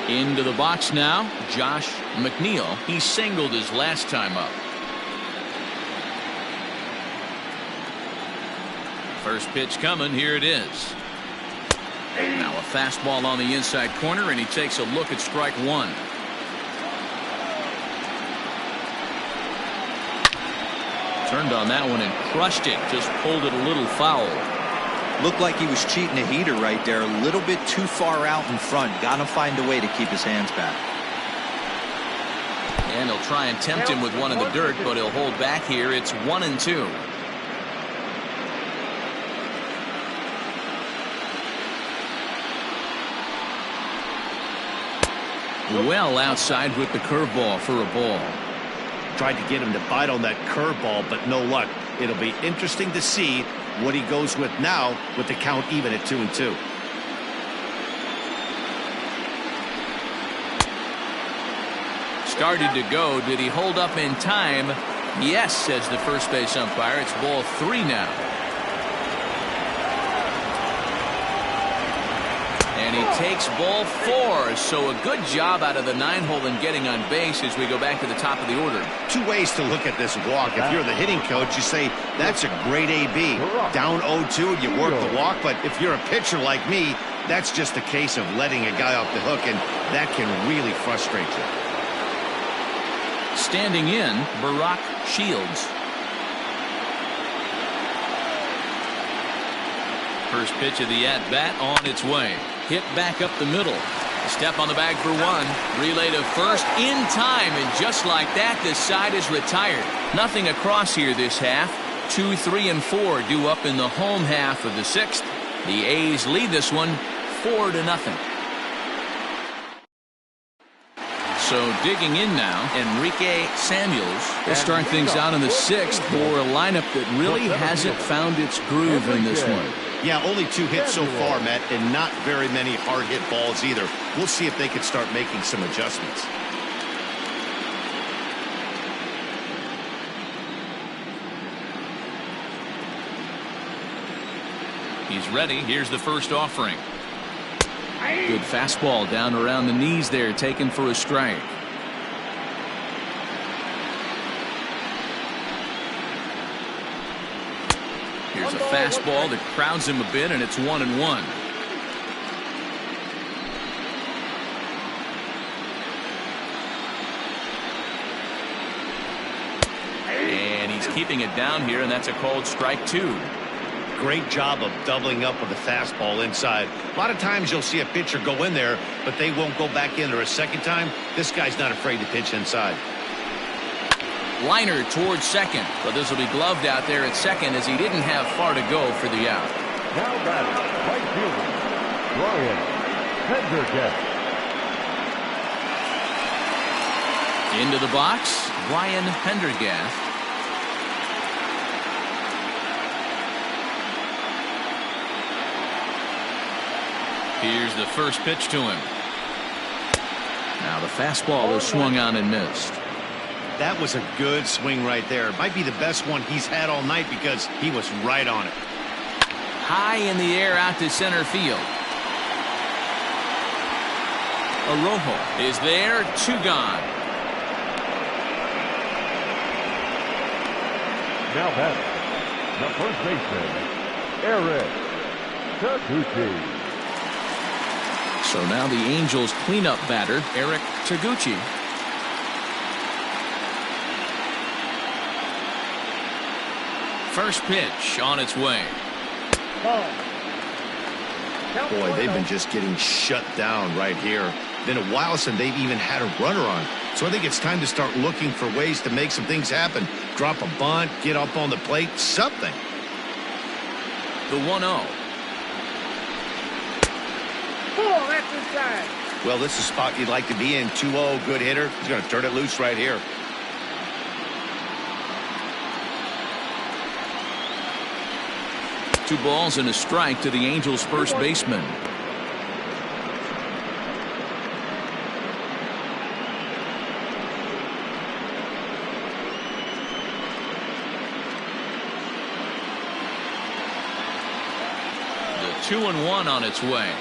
Into the box now, Josh McNeil. He singled his last time up. First pitch coming. Here it is. Now a fastball on the inside corner, and he takes a look at strike 1. Turned on that one and crushed it. Just pulled it a little foul. Looked like he was cheating a heater right there. A little bit too far out in front. Got to find a way to keep his hands back. And he'll try and tempt him with one in the dirt, but he'll hold back here. It's 1-2. Well outside with the curveball for a ball. Tried to get him to bite on that curveball, but no luck. It'll be interesting to see what he goes with now with the count even at 2-2. Started to go. Did he hold up in time? Yes, says the first base umpire. It's ball 3 now. And he takes ball 4. So a good job out of the 9-hole in getting on base as we go back to the top of the order. 2 ways to look at this walk. If you're the hitting coach, you say that's a great AB. Down 0-2 and you work the walk. But if you're a pitcher like me, that's just a case of letting a guy off the hook, and that can really frustrate you. Standing in, Barack Shields. First pitch of the at-bat on its way. Hit back up the middle. Step on the bag for 1. Relay to first in time, and just like that, this side is retired. Nothing across here this half. 2, 3, and 4 due up in the home half of the 6th. The A's lead this one 4-0. So digging in now, Enrique Samuels. They start things out in the 6th for a lineup that really hasn't found its groove in this one. Yeah, only 2 hits so far, Matt, and not very many hard hit balls either. We'll see if they can start making some adjustments. He's ready. Here's the first offering. Good fastball down around the knees there, taken for a strike. Here's a fastball that crowds him a bit, and it's 1-1. And he's keeping it down here, and that's a called strike 2. Great job of doubling up with the fastball inside. A lot of times you'll see a pitcher go in there, but they won't go back in there a second time. This guy's not afraid to pitch inside. Liner towards second, but this will be gloved out there at second as he didn't have far to go for the out. Now batting, right fielder, Ryan Pendergast. Into the box, Ryan Pendergast. Here's the first pitch to him. Now the fastball is swung on and missed. That was a good swing right there. Might be the best one he's had all night because he was right on it. High in the air out to center field. Arrojo is there, 2 gone. Now batting, the first baseman, Eric Taguchi. So now the Angels cleanup batter, Eric Taguchi. First pitch on its way. Boy, they've been just getting shut down right here. Been a while since they've even had a runner on. So I think it's time to start looking for ways to make some things happen. Drop a bunt, get up on the plate, something. The 1-0. That's inside. Well, this is a spot you'd like to be in. 2-0, good hitter. He's going to turn it loose right here. Two balls and a strike to the Angels' first baseman. The 2-1 on its way.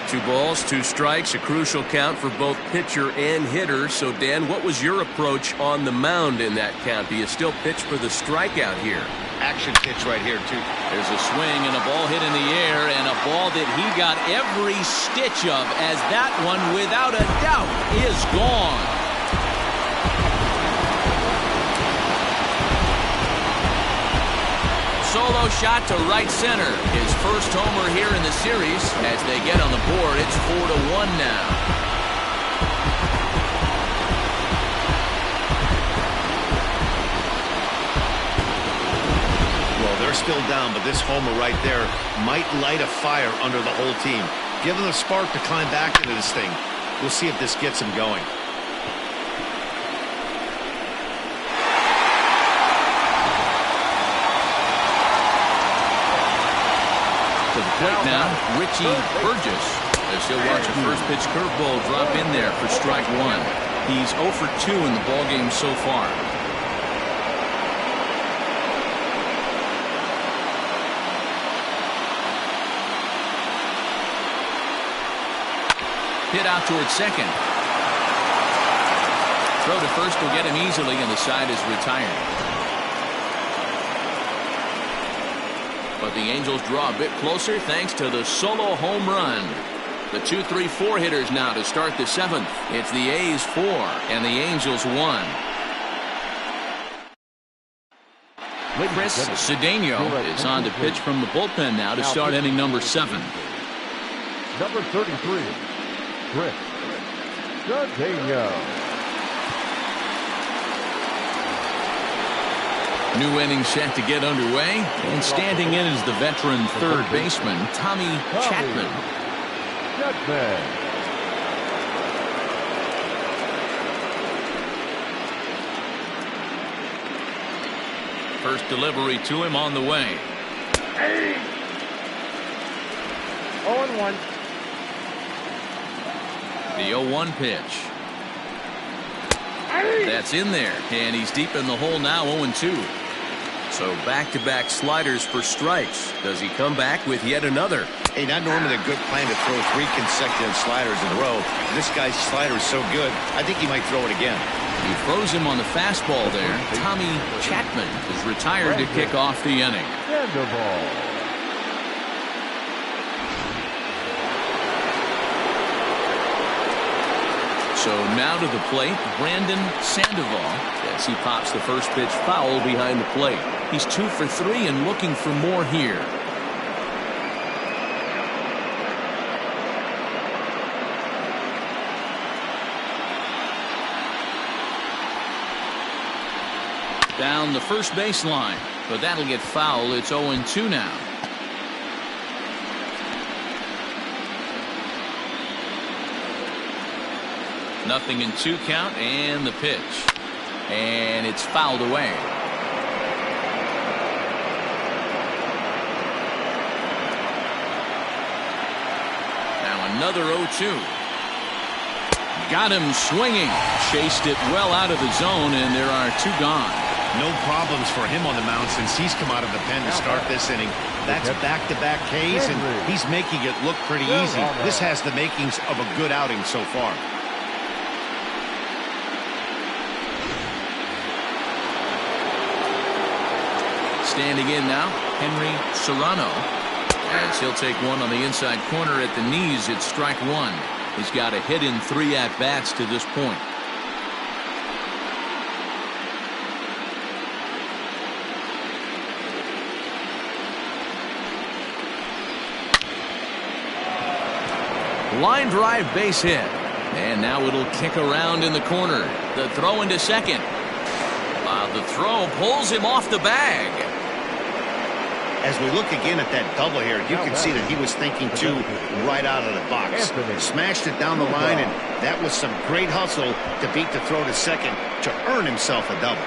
2 balls, 2 strikes, a crucial count for both pitcher and hitter. So, Dan, what was your approach on the mound in that count? Do you still pitch for the strikeout here? Action pitch right here, too. There's a swing and a ball hit in the air, and a ball that he got every stitch of, as that one, without a doubt, is gone. Solo shot to right center. His first homer here in the series. As they get on the board, it's 4-1 now. Well, they're still down, but this homer right there might light a fire under the whole team. Give them a spark to climb back into this thing. We'll see if this gets them going. Now, Richie Burgess, as he'll watch a first pitch curveball drop in there for strike 1. He's 0 for 2 in the ballgame so far. Hit out towards second. Throw to first will get him easily, and the side is retired. But the Angels draw a bit closer thanks to the solo home run. The 2-3-4 hitters now to start the 7th. It's the A's 4 and the Angels 1. Chris Cedeno is on to pitch from the bullpen now to start inning number 7. Number 33, Chris Cedeno. New inning set to get underway, and standing in is the veteran third baseman, Tommy Chapman. First delivery to him on the way. 0-1. The 0-1 pitch. That's in there, and he's deep in the hole now, 0-2. So back-to-back sliders for strikes. Does he come back with yet another? Hey, not normally a good plan to throw 3 consecutive sliders in a row. This guy's slider is so good, I think he might throw it again. He throws him on the fastball there. Tommy Chapman is retired to kick off the inning. Sandoval. So now to the plate, Brandon Sandoval, as he pops the first pitch foul behind the plate. He's 2 for 3 and looking for more here. Down the first baseline, but that'll get foul. It's 0-2 now. Nothing in 2 count, and the pitch. And it's fouled away. Now another 0-2. Got him swinging. Chased it well out of the zone, and there are 2 gone. No problems for him on the mound since he's come out of the pen to start this inning. That's back-to-back Ks, and he's making it look pretty easy. This has the makings of a good outing so far. Standing in now, Henry Serrano. As he'll take one on the inside corner at the knees, it's strike 1. He's got a hit in 3 at-bats to this point. Line drive base hit. And now it'll kick around in the corner. The throw into second. The throw pulls him off the bag. As we look again at that double here, you can see that he was thinking too right out of the box. Smashed it down the line, and that was some great hustle to beat the throw to second to earn himself a double.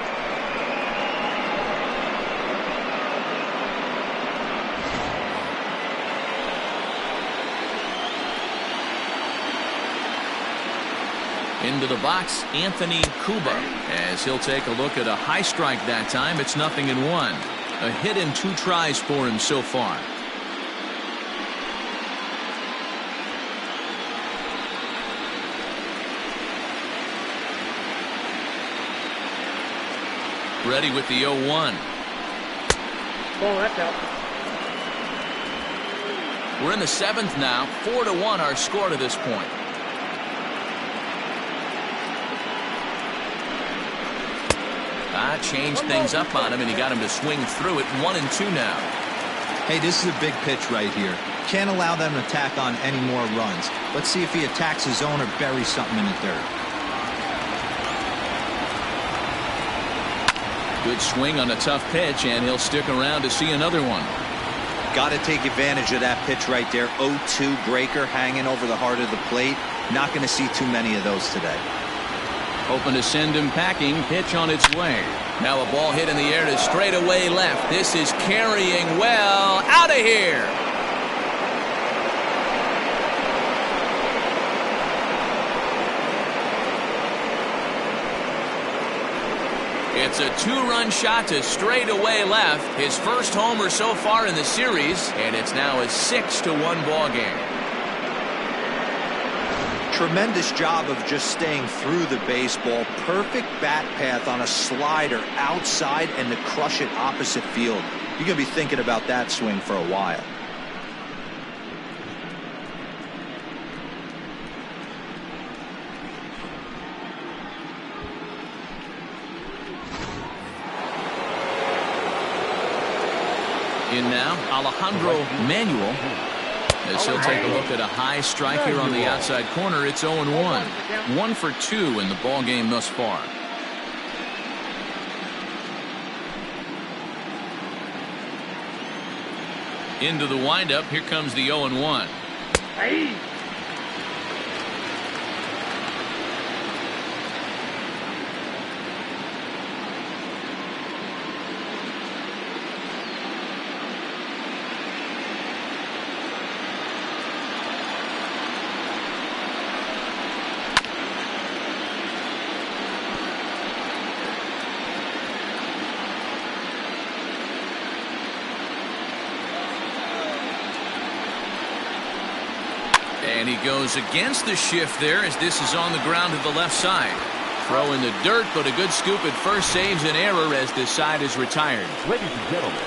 Into the box, Anthony Cuba, as he'll take a look at a high strike that time. It's 0-1. A hit in 2 tries for him so far. Ready with the 0-1. Oh, that's out. We're in the 7th now. 4-1 our score to this point. Changed things up on him, and he got him to swing through it. 1-2 now. Hey, this is a big pitch right here. Can't allow them to tack on any more runs. Let's see if he attacks his zone or buries something in the dirt. Good swing on a tough pitch, and he'll stick around to see another one. Got to take advantage of that pitch right there. 0-2 breaker hanging over the heart of the plate. Not going to see too many of those today. Hoping to send him packing. Pitch on its way. Now a ball hit in the air to straightaway left. This is carrying well. Out of here. It's a 2-run shot to straightaway left. His first homer so far in the series, and it's now a 6-1 ball game. Tremendous job of just staying through the baseball. Perfect bat path on a slider outside and to crush it opposite field. You're going to be thinking about that swing for a while. In now, Alejandro Manuel. As he'll take a look at a high strike here on the outside corner. It's 0-1. 1 for 2 in the ball game thus far. Into the windup. Here comes the 0-1. Hey. And he goes against the shift there as this is on the ground to the left side. Throw in the dirt, but a good scoop at first saves an error as this side is retired. Ladies and gentlemen,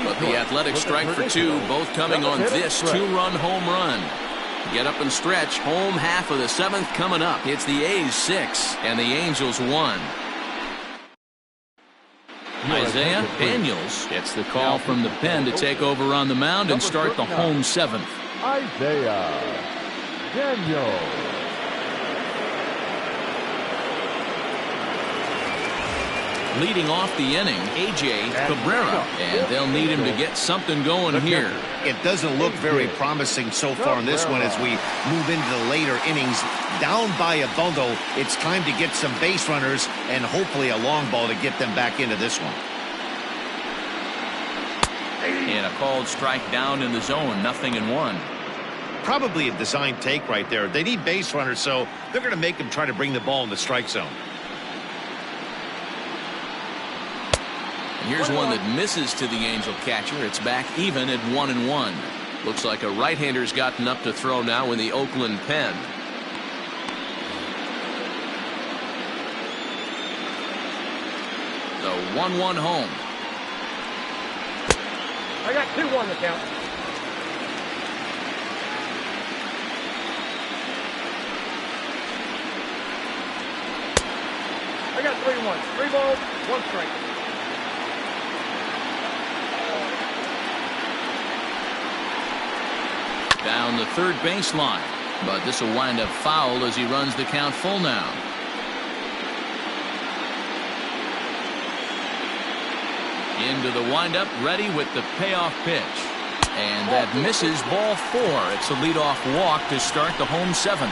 But the Athletic strike for two, both coming on this two-run home run. Get up and stretch. Home half of the seventh coming up. It's the A's 6 and the Angels 1. Isaiah Daniels gets the call from the pen to take over on the mound and start the home seventh. Isaiah Daniels. Leading off the inning, A.J. Cabrera, and they'll need him to get something going here. It doesn't look very promising so far in this one as we move into the later innings. Down by a bundle, it's time to get some base runners and hopefully a long ball to get them back into this one. And a called strike down in the zone, 0-1. Probably a design take right there. They need base runners, so they're going to make them try to bring the ball in the strike zone. Here's one that misses to the Angel catcher. It's back even at 1-1. Looks like a right-hander's gotten up to throw now in the Oakland pen. The 1-1 home. I got 2-1 to count. I got 3-1. 3 balls, 1 strike. Down the third baseline, but this will wind up foul as he runs the count full now. Into the windup, ready with the payoff pitch. And that misses, ball 4. It's a leadoff walk to start the home seventh.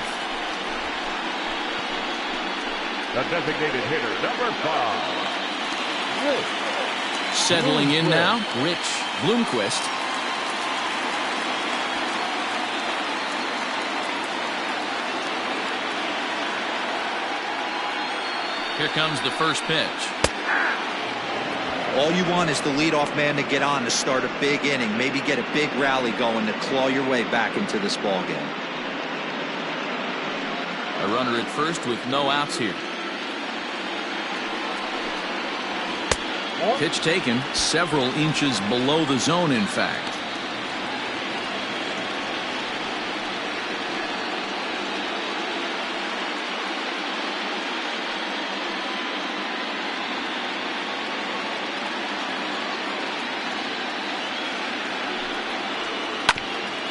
The designated hitter, number 5. Settling in now, Rich Bloomquist. Here comes the first pitch. All you want is the leadoff man to get on to start a big inning, maybe get a big rally going to claw your way back into this ball game. A runner at first with no outs here. Pitch taken several inches below the zone, in fact.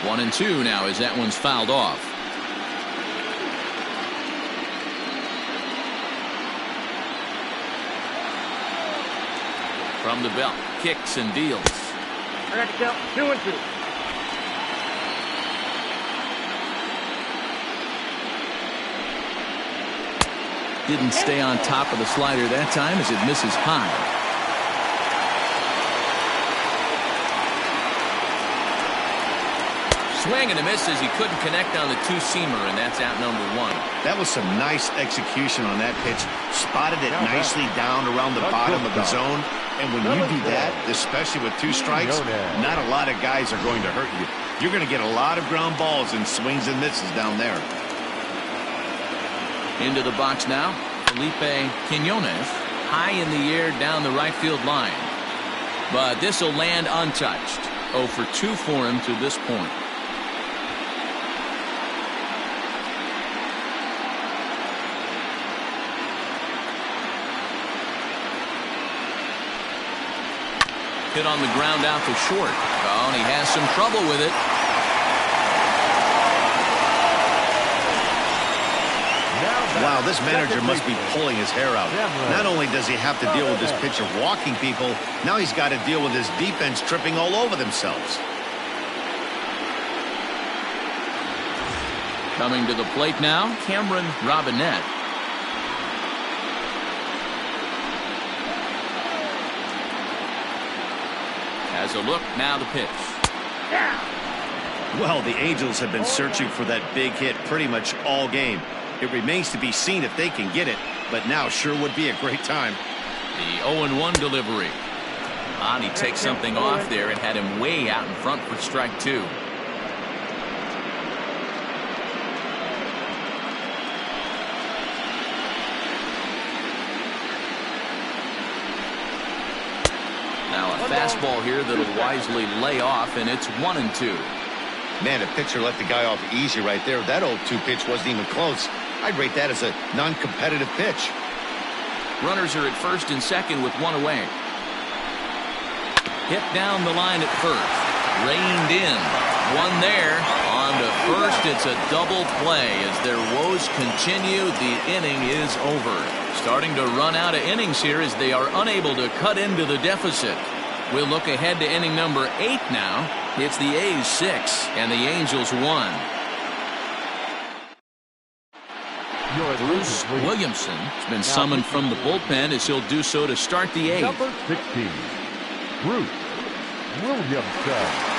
One and two now as that one's fouled off. From the belt, kicks and deals. I got to count 2 and 2. Didn't stay on top of the slider that time as it misses high. Swing and a miss as he couldn't connect on the two-seamer, and that's out number 1. That was some nice execution on that pitch. Spotted it nicely down around the bottom of the zone. And when you do that, especially with 2 strikes, not a lot of guys are going to hurt you. You're going to get a lot of ground balls and swings and misses down there. Into the box now, Felipe Quinones, high in the air down the right field line. But this will land untouched. 0 for 2 for him to this point. Hit on the ground out to short. Oh, and he has some trouble with it. Wow, this manager must be pulling his hair out. Not only does he have to deal with this pitcher walking people, now he's got to deal with his defense tripping all over themselves. Coming to the plate now, Cameron Robinette. Has a look, now the pitch. Well, the Angels have been searching for that big hit pretty much all game. It remains to be seen if they can get it, but now sure would be a great time. The 0-1 delivery. He takes something off there and had him way out in front for strike 2. fastball here that'll wisely lay off, and it's 1-2. Man, the pitcher let the guy off easy right there. That 0-2 pitch wasn't even close. I'd rate that as a non-competitive pitch. Runners are at first and second with one away. Hit down the line at first. Reined in. One there. On to first. It's a double play. As their woes continue, the inning is over. Starting to run out of innings here as they are unable to cut into the deficit. We'll look ahead to inning number 8 now. It's the A's 6 and the Angels 1. Bruce Williamson has been summoned from the bullpen as he'll do so to start the 8th. Number 16, Bruce Williamson.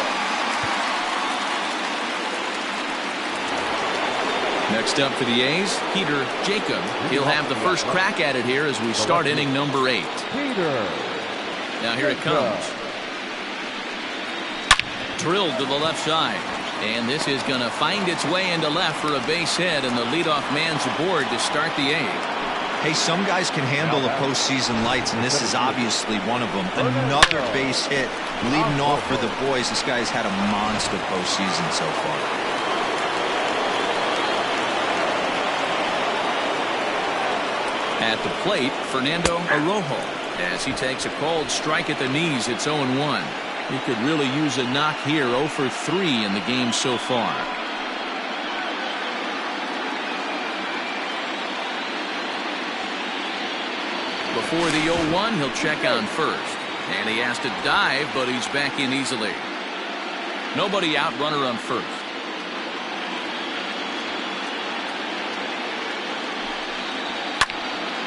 Next up for the A's, Peter Jacob. He'll have the first crack at it here as we start inning number 8. Peter. Now here it comes. Drilled to the left side. And this is going to find its way into left for a base hit, and the leadoff man's aboard to start the 8th. Hey, some guys can handle the postseason lights, and this is obviously one of them. Another base hit leading off for the boys. This guy's had a monster postseason so far. At the plate, Fernando Arrojo, as he takes a called strike at the knees. It's 0-1. He could really use a knock here. 0 for 3 in the game so far. Before the 0-1, he'll check on first. And he has to dive, but he's back in easily. Nobody out, runner on first.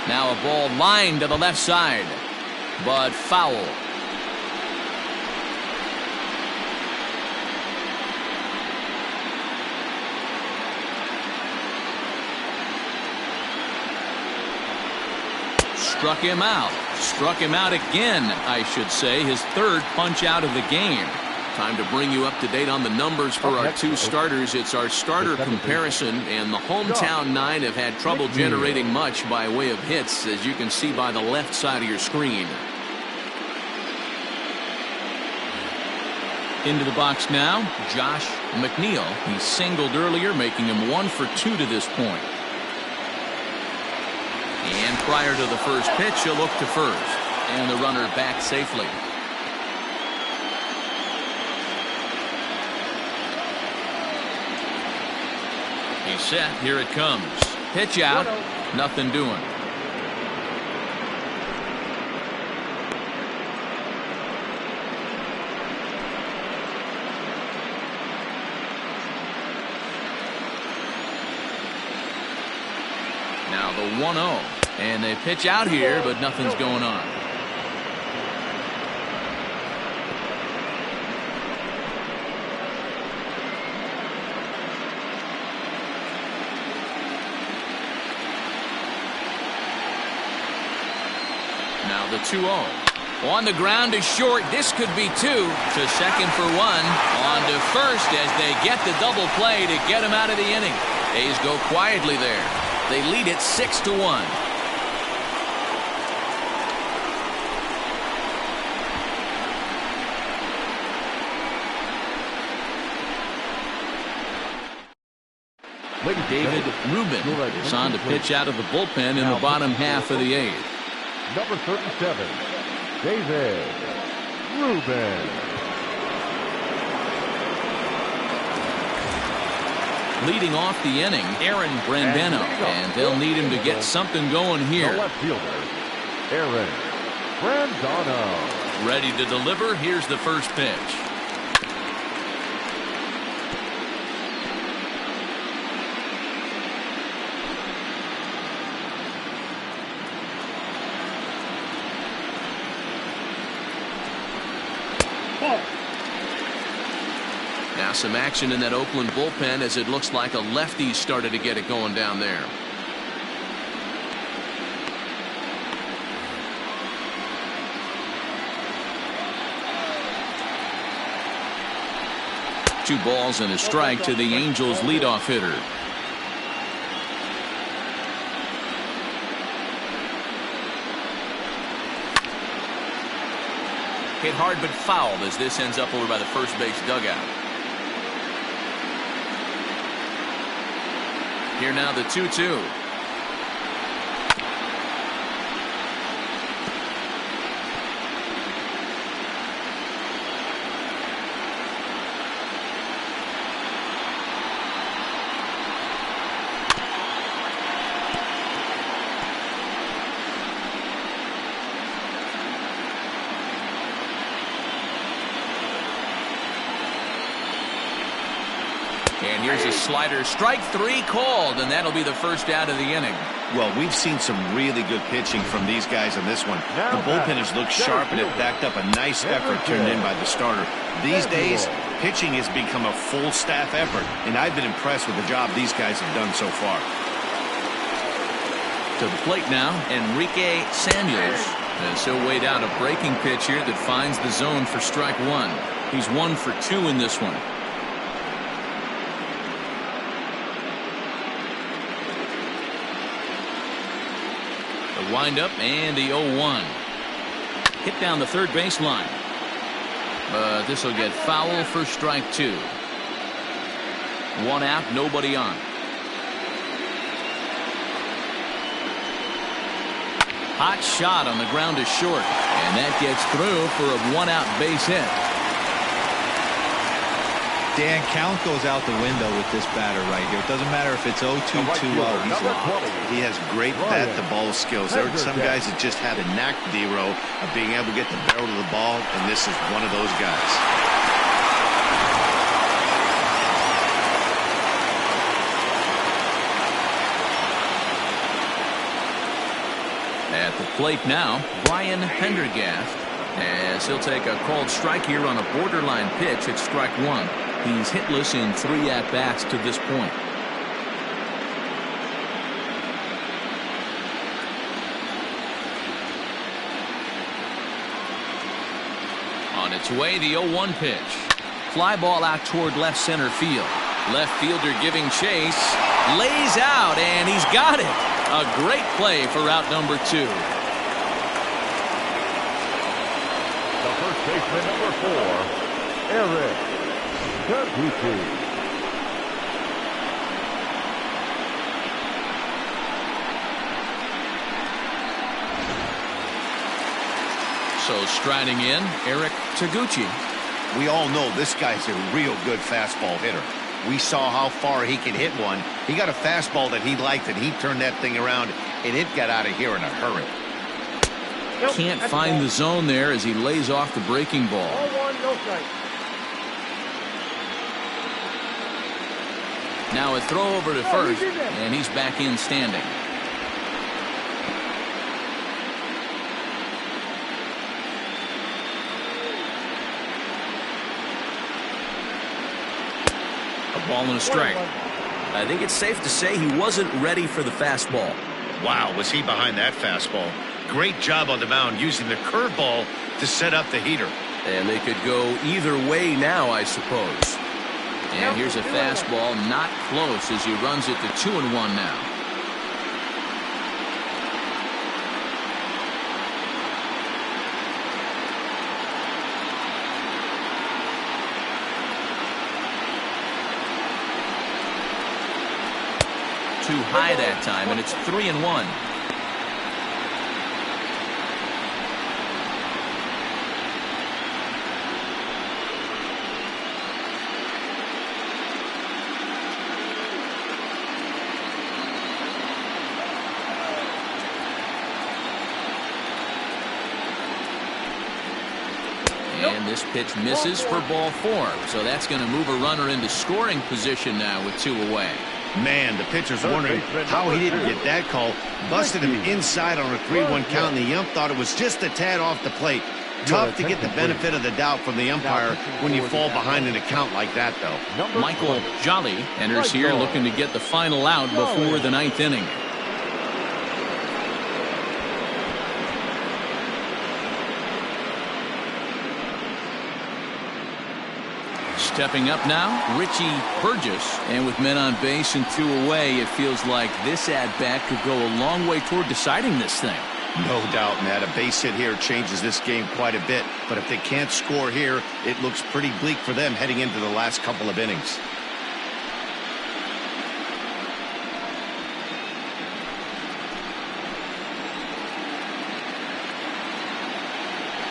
Now a ball lined to the left side, but foul. Struck him out. Struck him out again, I should say. His third punch out of the game. Time to bring you up to date on the numbers for our 2 starters. It's our starter comparison, and the hometown 9 have had trouble generating much by way of hits, as you can see by the left side of your screen. Into the box now, Josh McNeil. He singled earlier, making him 1 for 2 to this point. And prior to the first pitch, he'll look to first. And the runner back safely. He's set. Here it comes. Pitch out. Nothing doing. Now the 1-0. And they pitch out here, but nothing's going on. Now the 2-0. On the ground is short. This could be 2. To second for 1. On to first as they get the double play to get him out of the inning. A's go quietly there. They lead it 6-1. David Rubin is on to pitch out of the bullpen in the bottom half of the 8th. Number 37, David Rubin. Leading off the inning, Aaron Brandano, and they'll need him to get something going here. The left fielder, Aaron Brandano. Ready to deliver. Here's the first pitch. Now some action in that Oakland bullpen as it looks like a lefty started to get it going down there. Two balls and a strike to the Angels leadoff hitter. Hit hard but fouled as this ends up over by the first base dugout. Here now the 2-2. And here's a slider. Strike 3 called, and that'll be the first out of the inning. Well, we've seen some really good pitching from these guys in this one. The bullpen has looked sharp and have backed up a nice effort turned in by the starter. These days, pitching has become a full staff effort, and I've been impressed with the job these guys have done so far. To the plate now, Enrique Samuels. As he'll wait out a breaking pitch here that finds the zone for strike 1. He's 1 for 2 in this one. The windup and the 0-1. Hit down the third baseline. But this will get foul for strike 2. 1 out, nobody on. Hot shot on the ground to short. And that gets through for a 1-out base hit. Dan, count goes out the window with this batter right here. It doesn't matter if it's 0-2, 2-0. He's locked. He has great bat-to-ball skills. There are some guys that just have a knack, D-Row, of being able to get the barrel of the ball, and this is one of those guys. At the plate now, Brian Pendergast, as he'll take a called strike here on a borderline pitch at strike 1. He's hitless in 3 at-bats to this point. On its way, the 0-1 pitch. Fly ball out toward left center field. Left fielder giving chase. Lays out, and he's got it. A great play for route number 2. The first baseman, number 4, Eric Taguchi. So striding in, Eric Taguchi. We all know this guy's a real good fastball hitter. We saw how far he could hit one. He got a fastball that he liked, and he turned that thing around, and it got out of here in a hurry. Can't find the zone there as he lays off the breaking ball. 0-1, no strike. Now a throw over to first, and he's back in standing. A ball and a strike. I think it's safe to say he wasn't ready for the fastball. Wow, was he behind that fastball. Great job on the mound using the curveball to set up the heater. And they could go either way now, I suppose. And here's a fastball not close as he runs it to 2-1 now. Too high that time, and it's 3-1. And this pitch misses for ball 4. So that's going to move a runner into scoring position now with 2 away. Man, the pitcher's wondering how he didn't get that call. Busted him inside on a 3-1 count, and the ump thought it was just a tad off the plate. Tough to get the benefit of the doubt from the umpire when you fall behind in a count like that, though. Michael Jolly enters here looking to get the final out before the 9th inning. Stepping up now, Richie Burgess. And with men on base and 2 away, it feels like this at-bat could go a long way toward deciding this thing. No doubt, Matt. A base hit here changes this game quite a bit. But if they can't score here, it looks pretty bleak for them heading into the last couple of innings.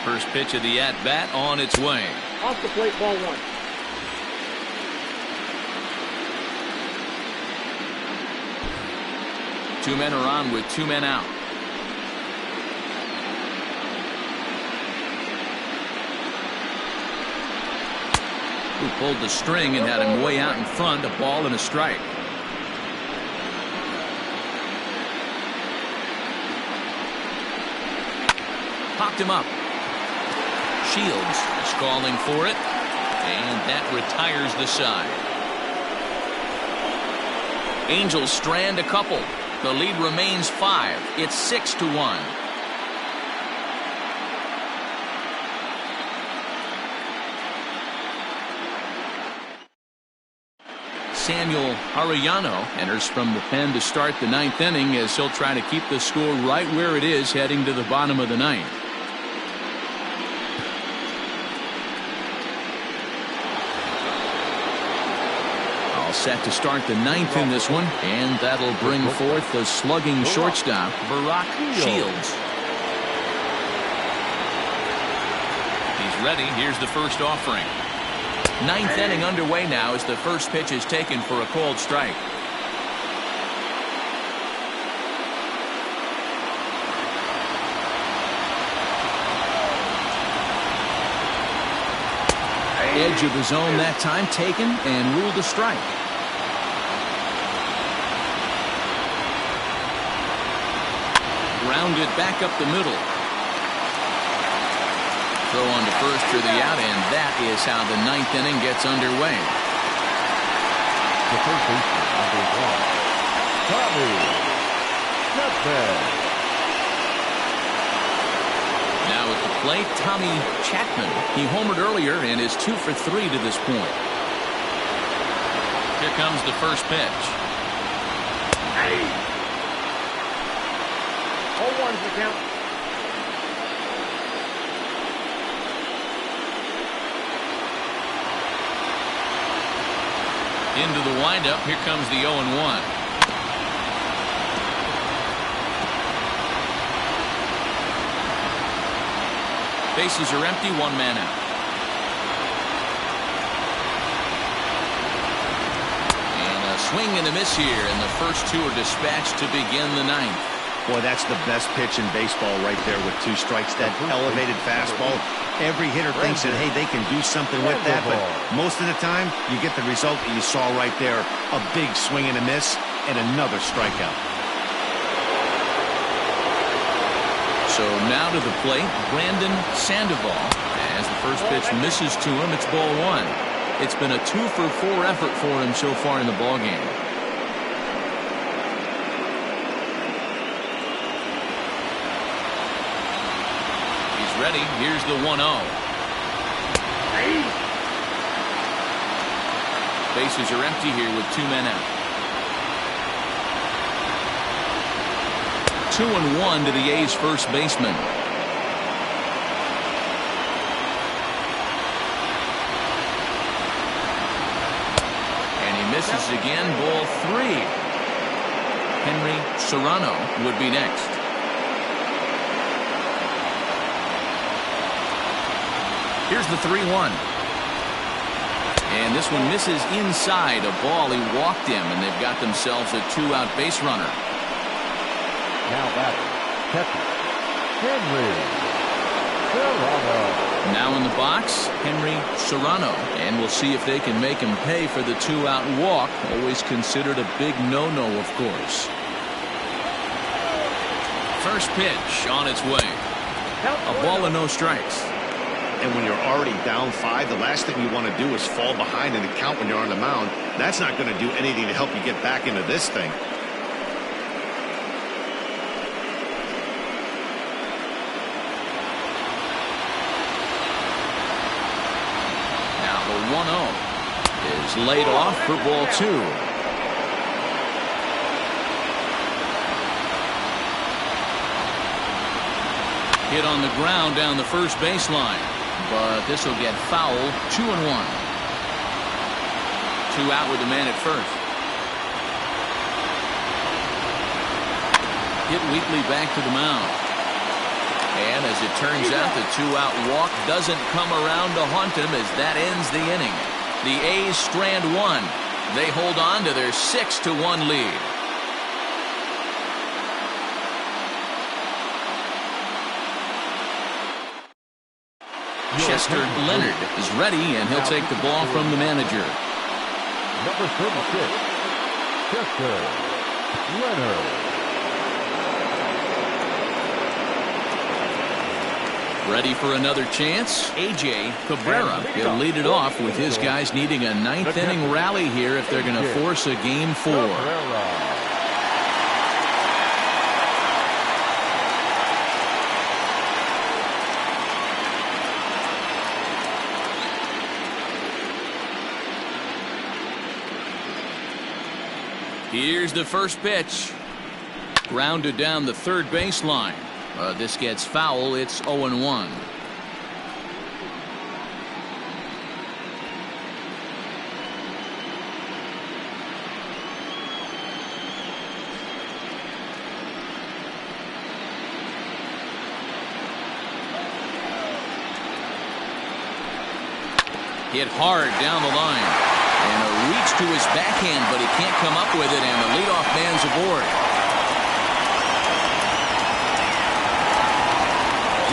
First pitch of the at-bat on its way. Off the plate, ball one. Two men are on with two men out. Who pulled the string and had him way out in front, a ball and a strike. Popped him up. Shields is calling for it, and that retires the side. Angels strand a couple. The lead remains 5. It's 6-1. Samuel Arellano enters from the pen to start the 9th inning as he'll try to keep the score right where it is heading to the bottom of the 9th. All set to start the 9th in this one, and that'll bring forth the slugging shortstop, Barack Shields. He's ready. Here's the first offering. 9th inning underway now as the first pitch is taken for a called strike. Edge of the zone that time taken and ruled a strike. Grounded back up the middle. Throw on to first for the out, and that is how the 9th inning gets underway. The first baseman, number 1, Tommy Chapman. Now at the plate, Tommy Chapman. He homered earlier and is 2 for 3 to this point. Here comes the first pitch. 0-1's the count. Into the windup. Here comes the 0-1. Bases are empty. 1 man out. And a swing and a miss here, and the first 2 are dispatched to begin the 9th. Boy, that's the best pitch in baseball right there with 2 strikes. That elevated fastball. Every hitter thinks that, hey, they can do something with that, but most of the time, you get the result that you saw right there. A big swing and a miss, and another strikeout. So now to the plate, Brandon Sandoval. As the first pitch misses to him, it's ball 1. It's been a 2 for 4 effort for him so far in the ballgame. Ready. Here's the 1-0. Bases are empty here with 2 men out. 2-1 to the A's first baseman. And he misses again. Ball 3. Henry Serrano would be next. Here's the 3-1. And this one misses inside. A ball. He walked him, and they've got themselves a 2-out base runner. Now batting, catcher, Henry Serrano. Now in the box, Henry Serrano. And we'll see if they can make him pay for the 2-out walk. Always considered a big no-no, of course. First pitch on its way. A ball and no strikes. And when you're already down 5, the last thing you want to do is fall behind in the count when you're on the mound. That's not going to do anything to help you get back into this thing. Now the 1-0 is laid off for ball 2. Hit on the ground down the first baseline. But this will get foul. 2-1. 2 out with the man at first. Hit weakly back to the mound. And as it turns out, the 2-out walk doesn't come around to haunt him as that ends the inning. The A's strand 1. They hold on to their 6-1 lead. Chester Leonard is ready, and he'll take the ball from the manager. Number 36, Chester Leonard. Ready for another chance? A.J. Cabrera. He'll lead it off with his guys needing a 9th inning rally here if they're going to force a Game 4. Here's the first pitch. Grounded down the third baseline. This gets foul. It's 0-1. Hit hard down the line. And a reach to his backhand, but he can't come up with it, and the leadoff man's aboard.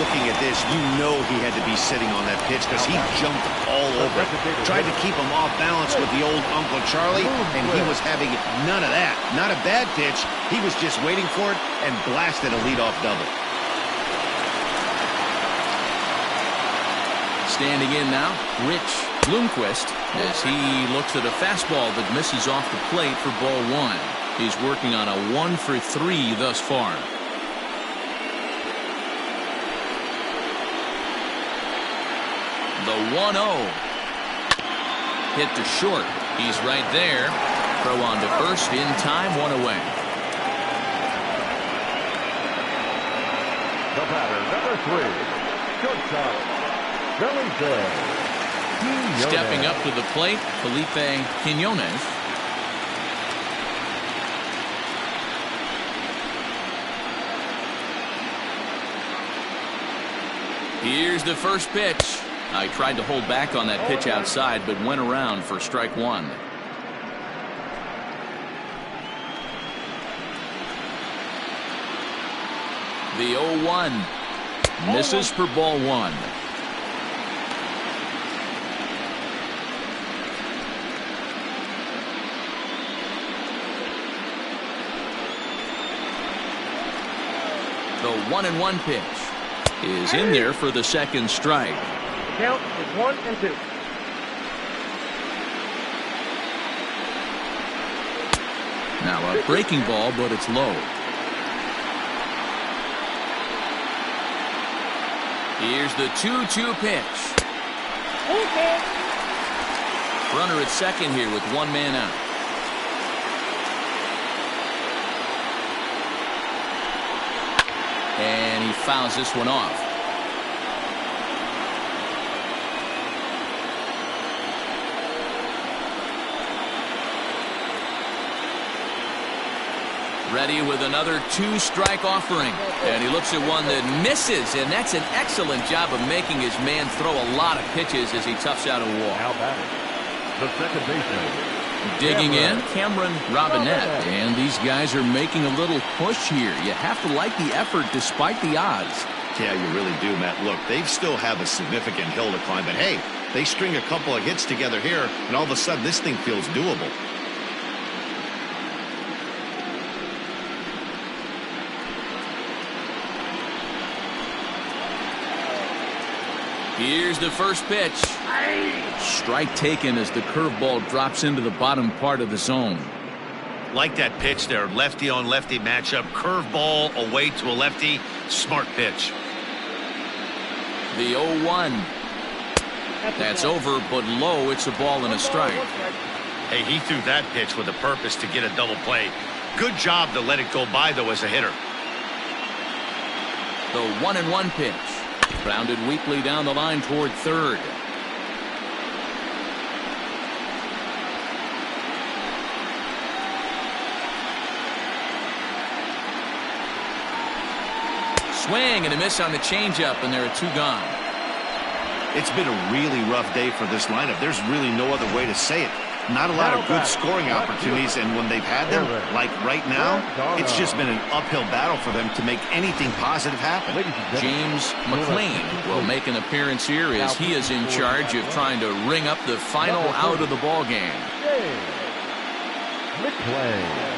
Looking at this, you know he had to be sitting on that pitch because he jumped all over it. Tried to keep him off balance with the old Uncle Charlie, and he was having none of that. Not a bad pitch. He was just waiting for it and blasted a leadoff double. Standing in now, Rich Bloomquist, as he looks at a fastball that misses off the plate for ball 1. He's working on a 1-for-3 thus far. The 1-0. Hit to short. He's right there. Throw on to first in time, 1 away. The batter, number 3, shortstop, Felipe. Stepping up to the plate, Felipe Quinones. Here's the first pitch. I tried to hold back on that pitch outside, but went around for strike 1. The 0-1 misses for ball 1. The 1-1 pitch is in there for the second strike. The count is 1-2. Now a breaking ball, but it's low. Here's the 2-2 pitch. Runner at second here with 1 man out. And he fouls this one off. Ready with another 2-strike offering. And he looks at one that misses, and that's an excellent job of making his man throw a lot of pitches as he toughs out a walk. Now batting, the second baseman. Digging in, Cameron Robinette, and these guys are making a little push here. You have to like the effort despite the odds. Yeah, you really do, Matt. Look, they still have a significant hill to climb, but hey, they string a couple of hits together here, and all of a sudden this thing feels doable. Here's the first pitch. Strike taken as the curveball drops into the bottom part of the zone. Like that pitch there, lefty on lefty matchup, curveball away to a lefty, smart pitch. The 0-1. That's over, but low. It's a ball and a strike. Hey, he threw that pitch with a purpose to get a double play. Good job to let it go by, though, as a hitter. The 1-1 pitch. Grounded weakly down the line toward third. Swing and a miss on the changeup, and there are 2 gone. It's been a really rough day for this lineup. There's really no other way to say it. Not a lot of good scoring opportunities, and when they've had them, like right now, it's just been an uphill battle for them to make anything positive happen. James McLean will make an appearance here as he is in charge of trying to ring up the final out of the ball game. McLean.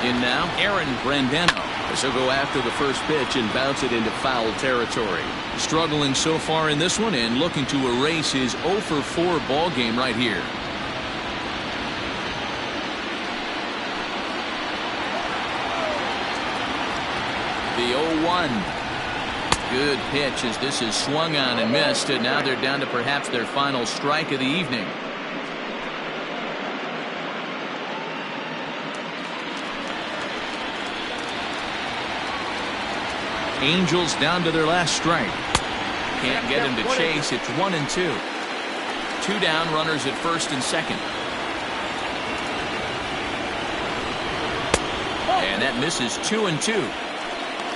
In now, Aaron Brandano, as he'll go after the first pitch and bounce it into foul territory. Struggling so far in this one and looking to erase his 0 for 4 ball game right here. The 0-1. Good pitch as this is swung on and missed, and now they're down to perhaps their final strike of the evening. Angels down to their last strike. Can't get him to chase. It's 1-2. 2 down, runners at first and second. And that misses 2-2.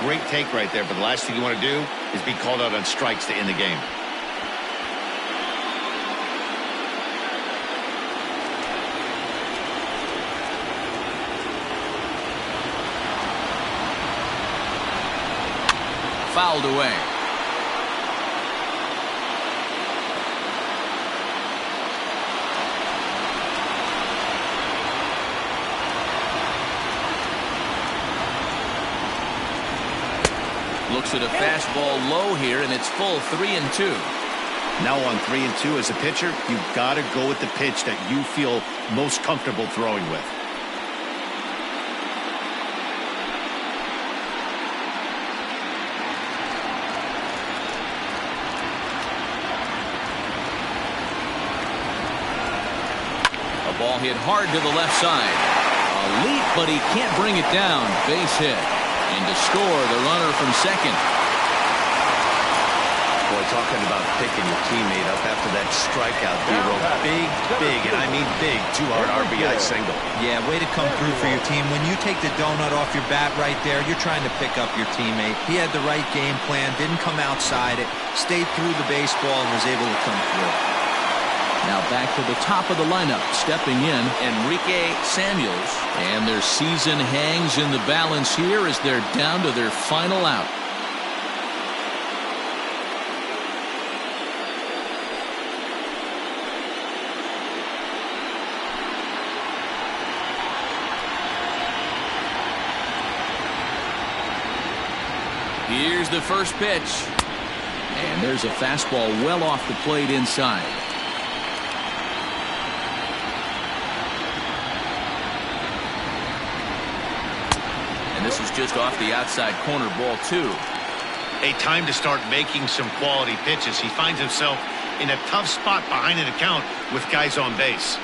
Great take right there, but the last thing you want to do is be called out on strikes to end the game. Fouled away. Looks at a fastball low here, and it's full 3-2. Now on 3-2 as a pitcher, you've got to go with the pitch that you feel most comfortable throwing with. Ball hit hard to the left side. A leap, but he can't bring it down. Base hit. And to score, the runner from second. Boy, talking about picking your teammate up after that strikeout, D-Roll. Big, and I mean big, 2-hard RBI single. Yeah, way to come through for your team. When you take the donut off your bat right there, you're trying to pick up your teammate. He had the right game plan, didn't come outside it, stayed through the baseball, and was able to come through. Now back to the top of the lineup. Stepping in, Enrique Samuels. And their season hangs in the balance here as they're down to their final out. Here's the first pitch. And there's a fastball well off the plate inside. And this is just off the outside corner, ball 2. A time to start making some quality pitches. He finds himself in a tough spot behind an account with guys on base.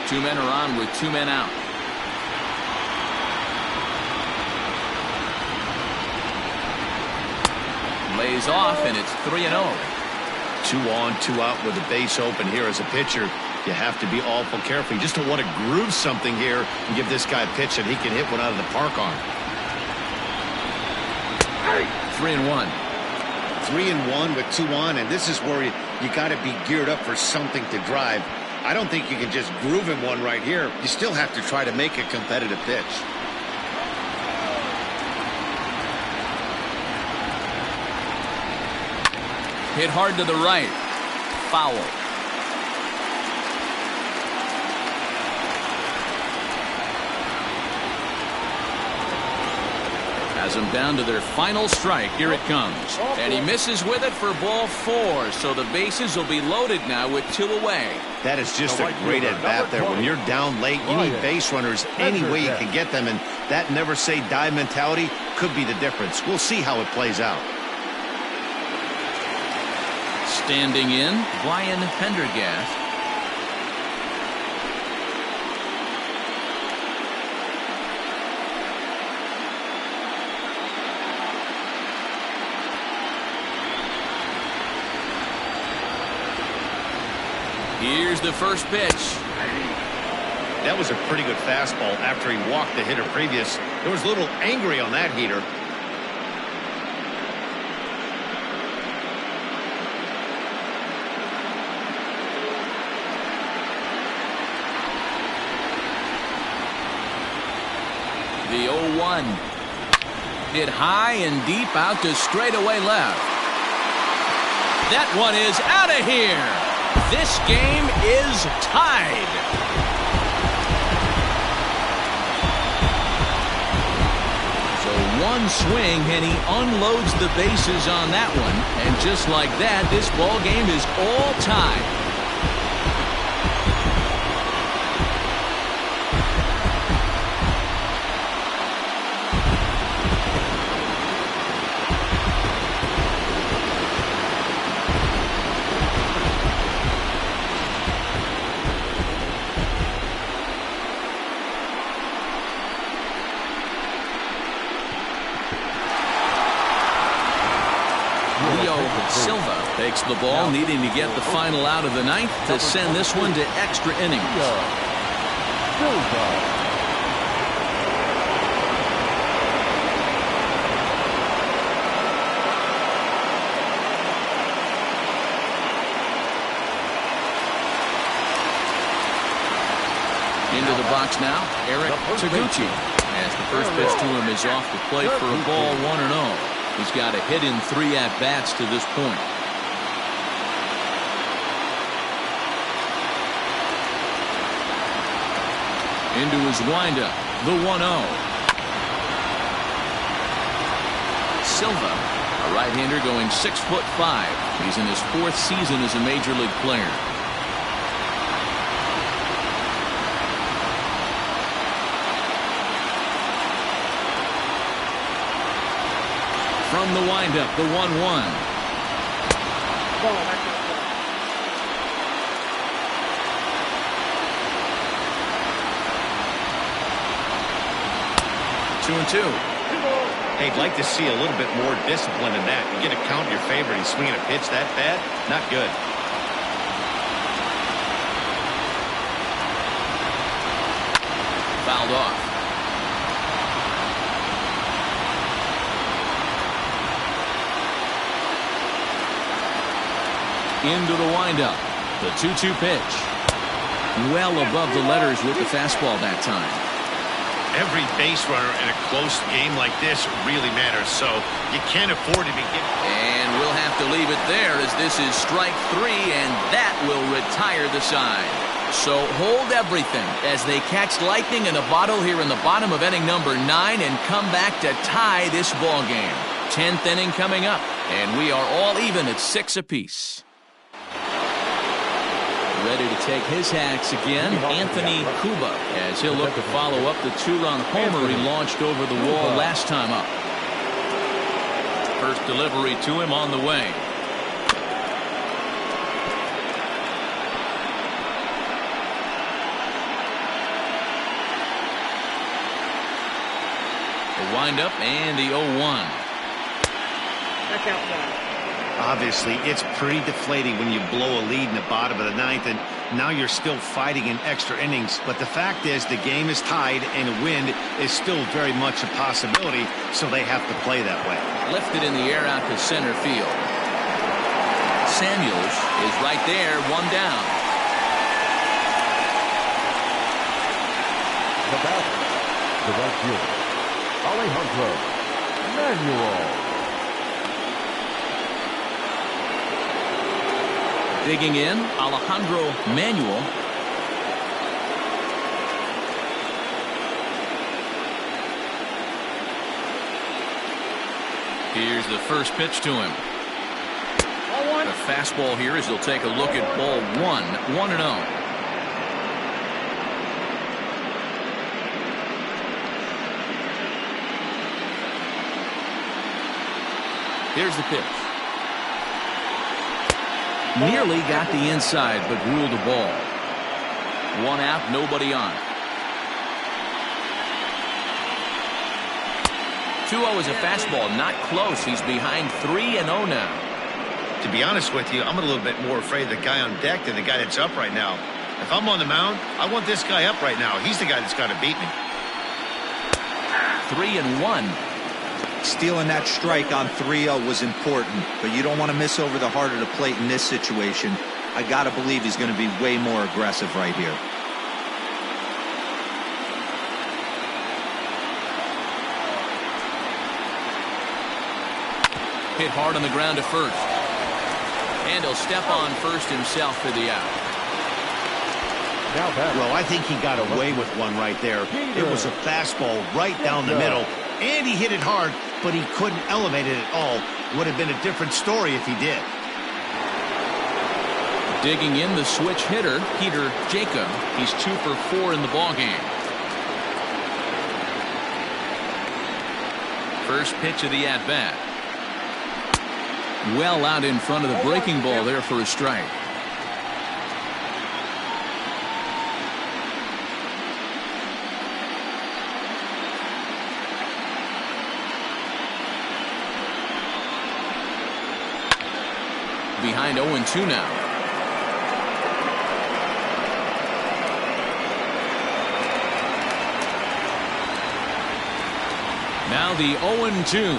2 men are on with 2 men out. Lays off, and it's 3-0. 2 on, 2 out with the base open here as a pitcher. You have to be awful careful. You just don't want to groove something here and give this guy a pitch that he can hit one out of the park on. 3-1. 3-1 with 2 on, and this is where you got to be geared up for something to drive. I don't think you can just groove him one right here. You still have to try to make a competitive pitch. Hit hard to the right. Foul. As has them down to their final strike. Here it comes. And he misses with it for ball 4. So the bases will be loaded now with 2 away. That is just a great at-bat there. When you're down late, you need base runners any way you can get them. And that never-say-die mentality could be the difference. We'll see how it plays out. Standing in, Brian Pendergast. Here's the first pitch. That was a pretty good fastball after he walked the hitter previous. There was a little angry on that heater. The 0-1. Hit high and deep out to straightaway left. That one is out of here. This game is tied. So one swing and he unloads the bases on that one. And just like that, this ball game is all tied. Silva takes the ball, needing to get the final out of the ninth to send this one to extra innings. Into the box now, Eric Taguchi. As the first pitch to him is off the plate for a ball 1-0. He's got a hit in 3 at-bats to this point. Into his windup, the 1-0. Silva, a right-hander going 6'5". He's in his 4th season as a major league player. From the windup, the 1-1. 2-2. Hey, I'd like to see a little bit more discipline in that. You get a count in your favor and he's swinging a pitch that bad? Not good. Fouled off. Into the windup. The 2-2 pitch. Well above the letters with the fastball that time. Every base runner in a close game like this really matters, so you can't afford to be getting. And we'll have to leave it there as this is strike 3, and that will retire the side. So hold everything as they catch lightning in a bottle here in the bottom of inning number 9 and come back to tie this ball game. 10th inning coming up, and we are all even at 6 apiece. Ready to take his hacks again, Anthony Cuba, as he'll look to follow up the 2-run homer he launched over the wall last time up. First delivery to him on the way. The windup and the 0-1. That's outside. Obviously, it's pretty deflating when you blow a lead in the bottom of the 9th, and now you're still fighting in extra innings. But the fact is, the game is tied, and a win is still very much a possibility, so they have to play that way. Lifted in the air out to center field. Samuels is right there, 1 down. The batter, the right fielder, Alejandro Manuel. Digging in, Alejandro Manuel. Here's the first pitch to him. The fastball here as he'll take a look at ball 1, 1-0. Here's the pitch. Nearly got the inside, but ruled the ball. 1 out, nobody on. 2-0 is a fastball, not close. He's behind 3-0 now. To be honest with you, I'm a little bit more afraid of the guy on deck than the guy that's up right now. If I'm on the mound, I want this guy up right now. He's the guy that's got to beat me. 3-1. Stealing that strike on 3-0 was important, but you don't want to miss over the heart of the plate in this situation. I got to believe he's going to be way more aggressive right here. Hit hard on the ground to first. And he'll step on first himself for the out. Well, I think he got away with one right there. It was a fastball right down the middle, and he hit it hard, but he couldn't elevate it at all. Would have been a different story if he did. Digging in the switch hitter, Peter Jacob. He's 2 for 4 in the ballgame. First pitch of the at-bat. Well out in front of the breaking ball there for a strike. Behind 0-2 now. Now the 0-2.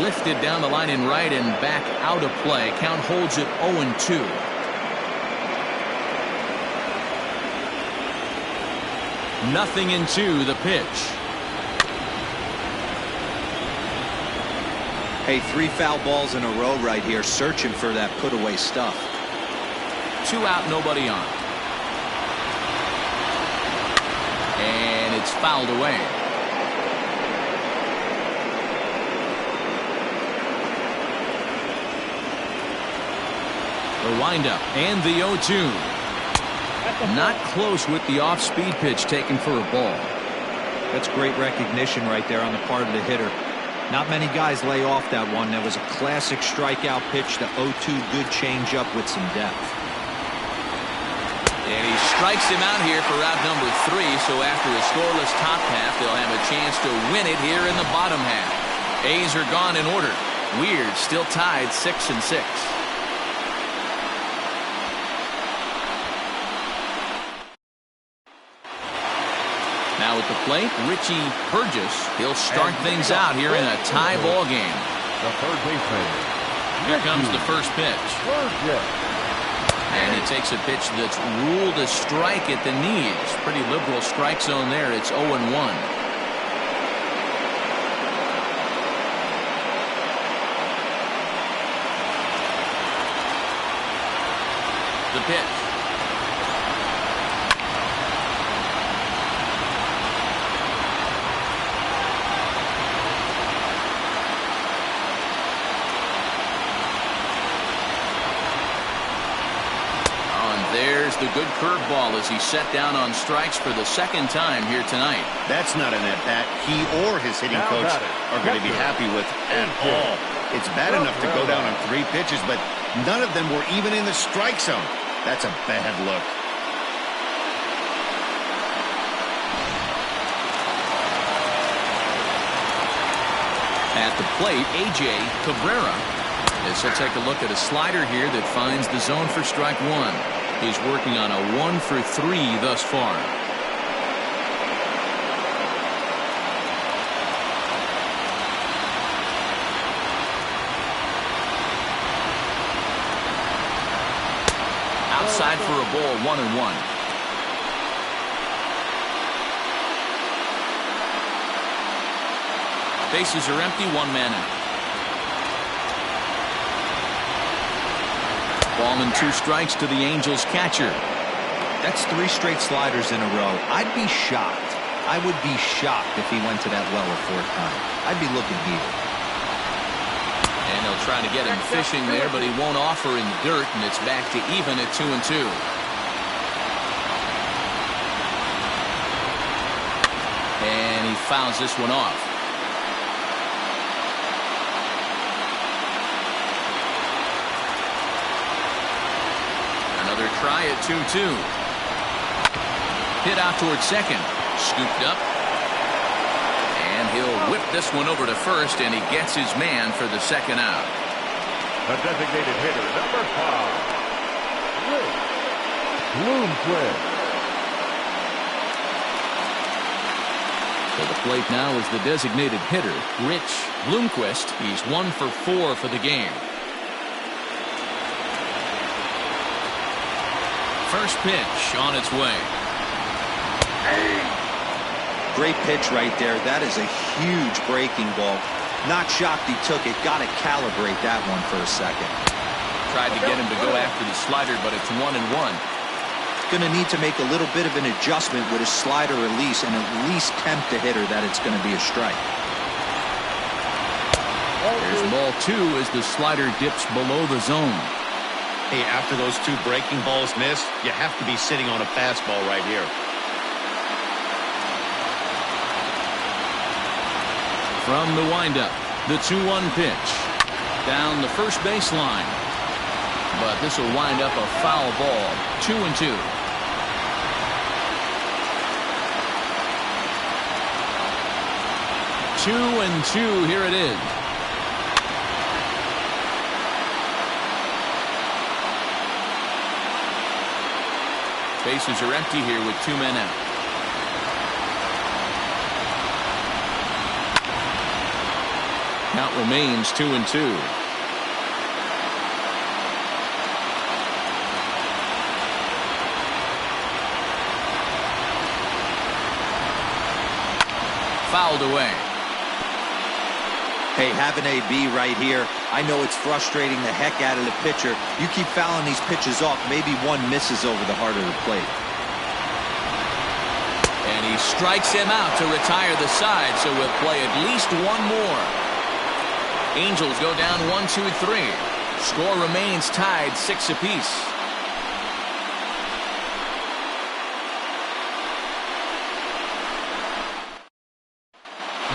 Lifted down the line in right and back out of play. Count holds it 0-2. Nothing in 2, the pitch. Hey, 3 foul balls in a row right here, searching for that put-away stuff. 2 out, nobody on. And it's fouled away. The windup and the 0-2. Not close with the off-speed pitch taken for a ball. That's great recognition right there on the part of the hitter. Not many guys lay off that one. That was a classic strikeout pitch. The 0-2 good changeup with some depth. And he strikes him out here for out number 3. So after a scoreless top half, they'll have a chance to win it here in the bottom half. A's are gone in order. Weird still tied 6-6. Now at the plate, Richie Burgess. He'll start things out here in a tie ball game. The third baseman. Here comes the first pitch. And he takes a pitch that's ruled a strike at the knees. Pretty liberal strike zone there. It's 0-1. The pitch. There's the good curveball as he set down on strikes for the second time here tonight. That's not an at-bat he or his hitting coach are going to be happy with at all. It's bad enough to go down on 3 pitches, but none of them were even in the strike zone. That's a bad look. At the plate, A.J. Cabrera. As he'll take a look at a slider here that finds the zone for strike 1. He's working on a 1 for 3 thus far. Outside for a ball, 1-1. Bases are empty, 1 man out. Ball and 2 strikes to the Angels catcher. That's 3 straight sliders in a row. I'd be shocked I would be shocked if he went to that well a fourth time. I'd be looking heated. And they'll try to get him fishing there, but he won't offer in the dirt, and it's back to even at 2-2. And he fouls this one off. Another try at 2-2. Hit out towards second. Scooped up. And he'll whip this one over to first, and he gets his man for the second out. The designated hitter, number 5, Rich Bloomquist. To the plate now is the designated hitter, Rich Bloomquist. He's 1 for 4 for the game. First pitch on its way. Great pitch right there. That is a huge breaking ball. Not shocked he took it. Got to calibrate that one for a second. Tried to get him to go after the slider, but it's 1-1. Going to need to make a little bit of an adjustment with his slider release and at least tempt the hitter that it's going to be a strike. There's ball 2 as the slider dips below the zone. Hey, after those 2 breaking balls missed, you have to be sitting on a fastball right here. From the windup, the 2-1 pitch. Down the first baseline. But this will wind up a foul ball. 2-2. 2-2. Here it is. Bases are empty here with 2 men out. Count remains 2-2. Fouled away. Hey, have an AB right here. I know it's frustrating the heck out of the pitcher. You keep fouling these pitches off, maybe one misses over the heart of the plate. And he strikes him out to retire the side, so we'll play at least one more. Angels go down 1-2-3. Score remains tied 6 apiece.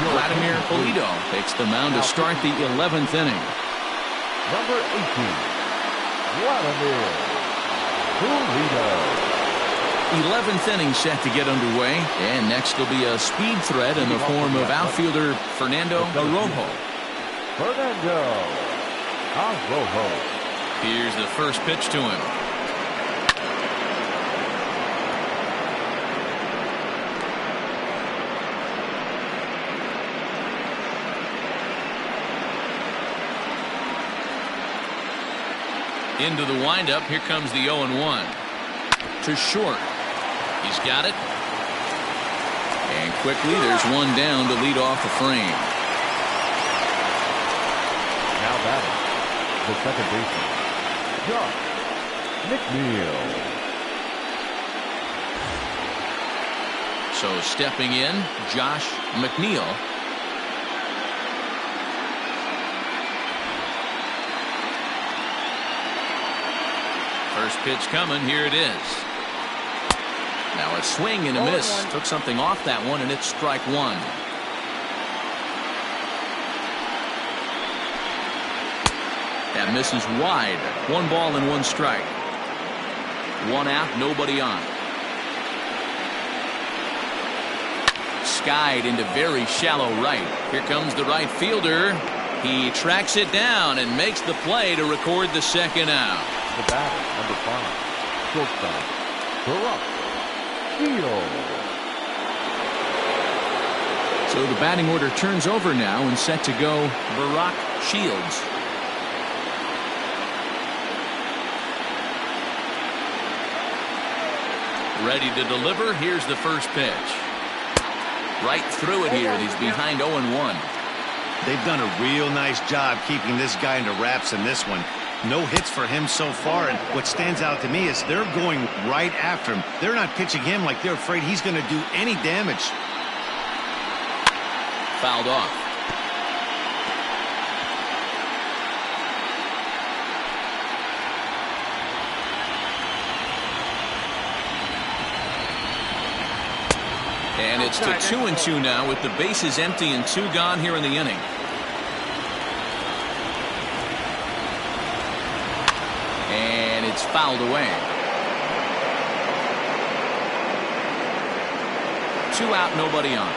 Vladimir Polito takes the mound to start the 11th inning. Number 18, Vladimir Polito. 11th inning set to get underway, and next will be a speed threat in the form of outfielder Fernando Arrojo. Fernando Arrojo. Here's the first pitch to him. Into the windup. Here comes the 0-1. To short. He's got it. And quickly there's one down to lead off the frame. Now batting, the second baseman, Josh McNeil. So stepping in, Josh McNeil. First pitch coming. Here it is. Now a swing and a miss. Took something off that one, and it's strike 1. That misses wide. 1 ball and 1 strike. 1 out, nobody on. Skied into very shallow right. Here comes the right fielder. He tracks it down and makes the play to record the second out. The batter, number 5, shortstop, Barack Shields. So the batting order turns over now and set to go Barack Shields. Ready to deliver. Here's the first pitch. Right through it here. He's behind 0-1. They've done a real nice job keeping this guy into wraps in this one. No hits for him so far, and what stands out to me is they're going right after him. They're not pitching him like they're afraid he's going to do any damage. fouled off. And it's to 2-2 now with the bases empty and 2 gone here in the inning. And it's fouled away. 2 out, nobody on.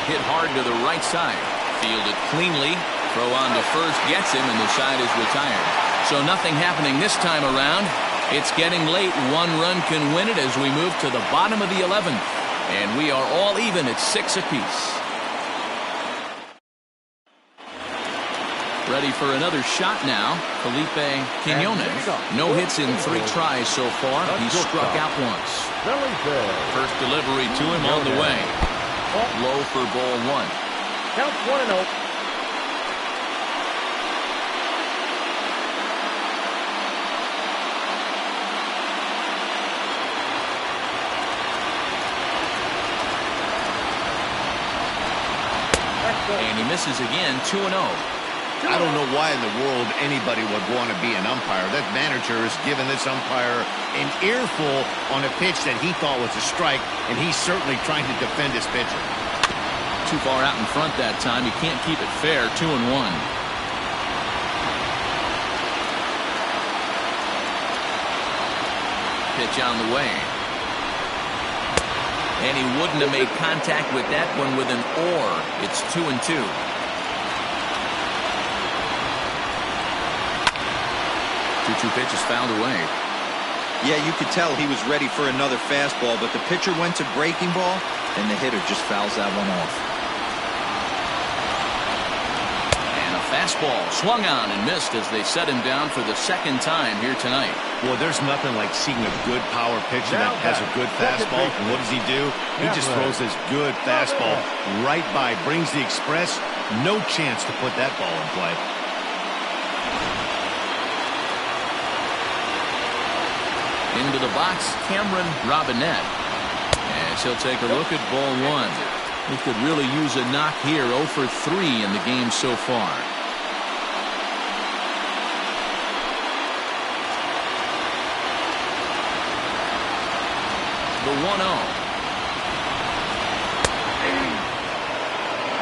Hit hard to the right side. Fielded cleanly. Throw on to first gets him, and the side is retired. So nothing happening this time around. It's getting late. 1 run can win it as we move to the bottom of the 11th. And we are all even at 6 apiece. Ready for another shot now. Felipe Quinones. No hits in 3 tries so far. He's struck out once. First delivery to him on the way. Low for ball 1. Count 1-0. And he misses again, 2-0. I don't know why in the world anybody would want to be an umpire. That manager has given this umpire an earful on a pitch that he thought was a strike, and he's certainly trying to defend his pitcher. Too far out in front that time. You can't keep it fair, 2-1. Pitch on the way. And he wouldn't have made contact with that one with an or. It's 2-2. 2-2 pitch is fouled away. Yeah, you could tell he was ready for another fastball, but the pitcher went to breaking ball, and the hitter just fouls that one off. And a fastball swung on and missed as they set him down for the 2nd time here tonight. Well, there's nothing like seeing a good power pitcher that has a good fastball. And what does he do? He just throws this good fastball right by, brings the express. No chance to put that ball in play. Into the box, Cameron Robinette. As he'll take a look at ball 1. He could really use a knock here. 0 for 3 in the game so far. The 1-0.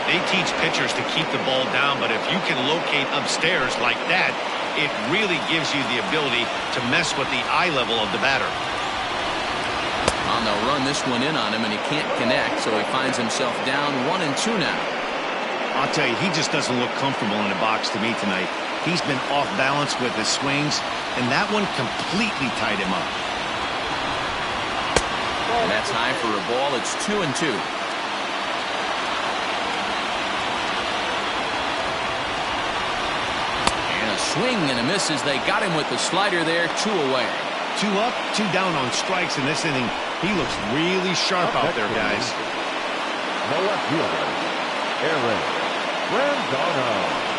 They teach pitchers to keep the ball down, but if you can locate upstairs like that, it really gives you the ability to mess with the eye level of the batter. On the run, this one in on him, and he can't connect, so he finds himself down 1-2 now. I'll tell you, he just doesn't look comfortable in the box to me tonight. He's been off balance with his swings, and that one completely tied him up. And that's high for a ball. It's 2-2. Swing and a miss as they got him with the slider there. 2 away. 2 up, 2 down on strikes in this inning. He looks really sharp out there, guys. The left fielder, Aaron Grandano.